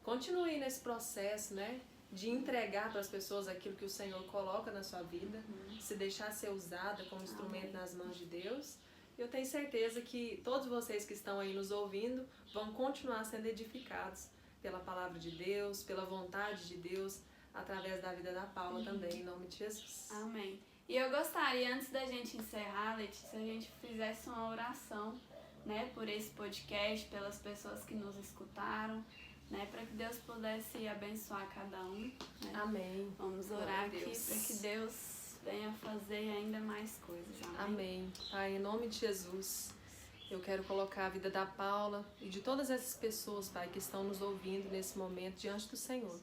S2: continue nesse processo, né? De entregar para as pessoas aquilo que o Senhor coloca na sua vida, se deixar ser usada como instrumento nas mãos de Deus. Eu tenho certeza que todos vocês que estão aí nos ouvindo vão continuar sendo edificados pela palavra de Deus, pela vontade de Deus, através da vida da Paula também, em nome de Jesus.
S1: Amém. E eu gostaria, antes da gente encerrar, Letícia, se a gente fizesse uma oração, né, por esse podcast, pelas pessoas que nos escutaram, né, para que Deus pudesse abençoar cada um. Né?
S2: Amém.
S1: Vamos orar aqui para que Deus venha fazer ainda mais coisas. Amém.
S2: Amém. Pai, em nome de Jesus, eu quero colocar a vida da Paula e de todas essas pessoas, Pai, que estão nos ouvindo nesse momento diante do Senhor.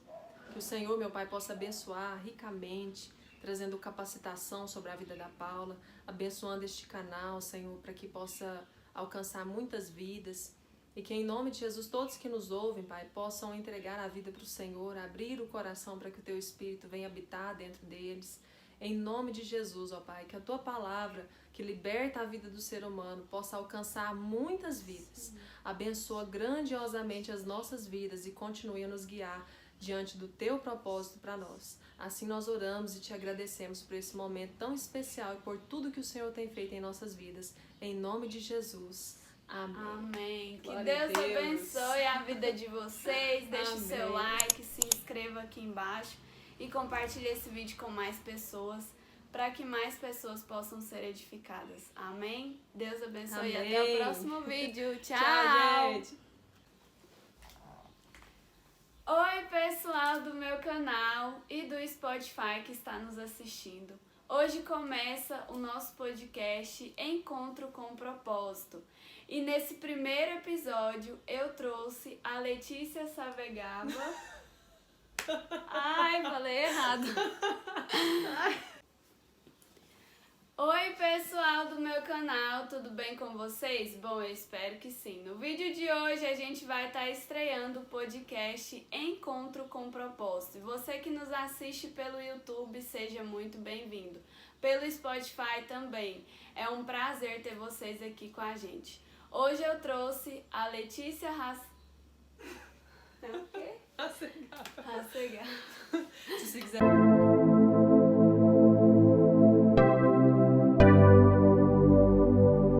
S2: Que o Senhor, meu Pai, possa abençoar ricamente, trazendo capacitação sobre a vida da Paula, abençoando este canal, Senhor, para que possa alcançar muitas vidas. E que em nome de Jesus, todos que nos ouvem, Pai, possam entregar a vida para o Senhor, abrir o coração para que o Teu Espírito venha habitar dentro deles. Em nome de Jesus, ó Pai, que a Tua palavra, que liberta a vida do ser humano, possa alcançar muitas vidas. Abençoa grandiosamente as nossas vidas e continue a nos guiar diante do Teu propósito para nós. Assim nós oramos e Te agradecemos por esse momento tão especial e por tudo que o Senhor tem feito em nossas vidas. Em nome de Jesus. Amém.
S1: Amém. Que
S2: Glória
S1: Deus
S2: a Deus
S1: abençoe a vida de vocês. Deixe o
S2: Amém.
S1: seu like, se inscreva aqui embaixo e compartilhe esse vídeo com mais pessoas para que mais pessoas possam ser edificadas. Amém? Deus abençoe.
S2: Amém.
S1: E até o próximo vídeo. Tchau.
S2: Tchau, gente.
S1: Oi, pessoal do meu canal e do Spotify que está nos assistindo. Hoje começa o nosso podcast Encontro com Propósito. E nesse primeiro episódio eu trouxe a Letícia Savegaba. Ai, falei errado. Oi pessoal do meu canal, tudo bem com vocês? Bom, eu espero que sim. No vídeo de hoje a gente vai estar estreando o podcast Encontro com Propósito. E você que nos assiste pelo YouTube, seja muito bem-vindo. Pelo Spotify também. É um prazer ter vocês aqui com a gente. Hoje eu trouxe a Letícia É o quê?
S2: Rassegar.
S1: Rassegar.
S2: Se você quiser...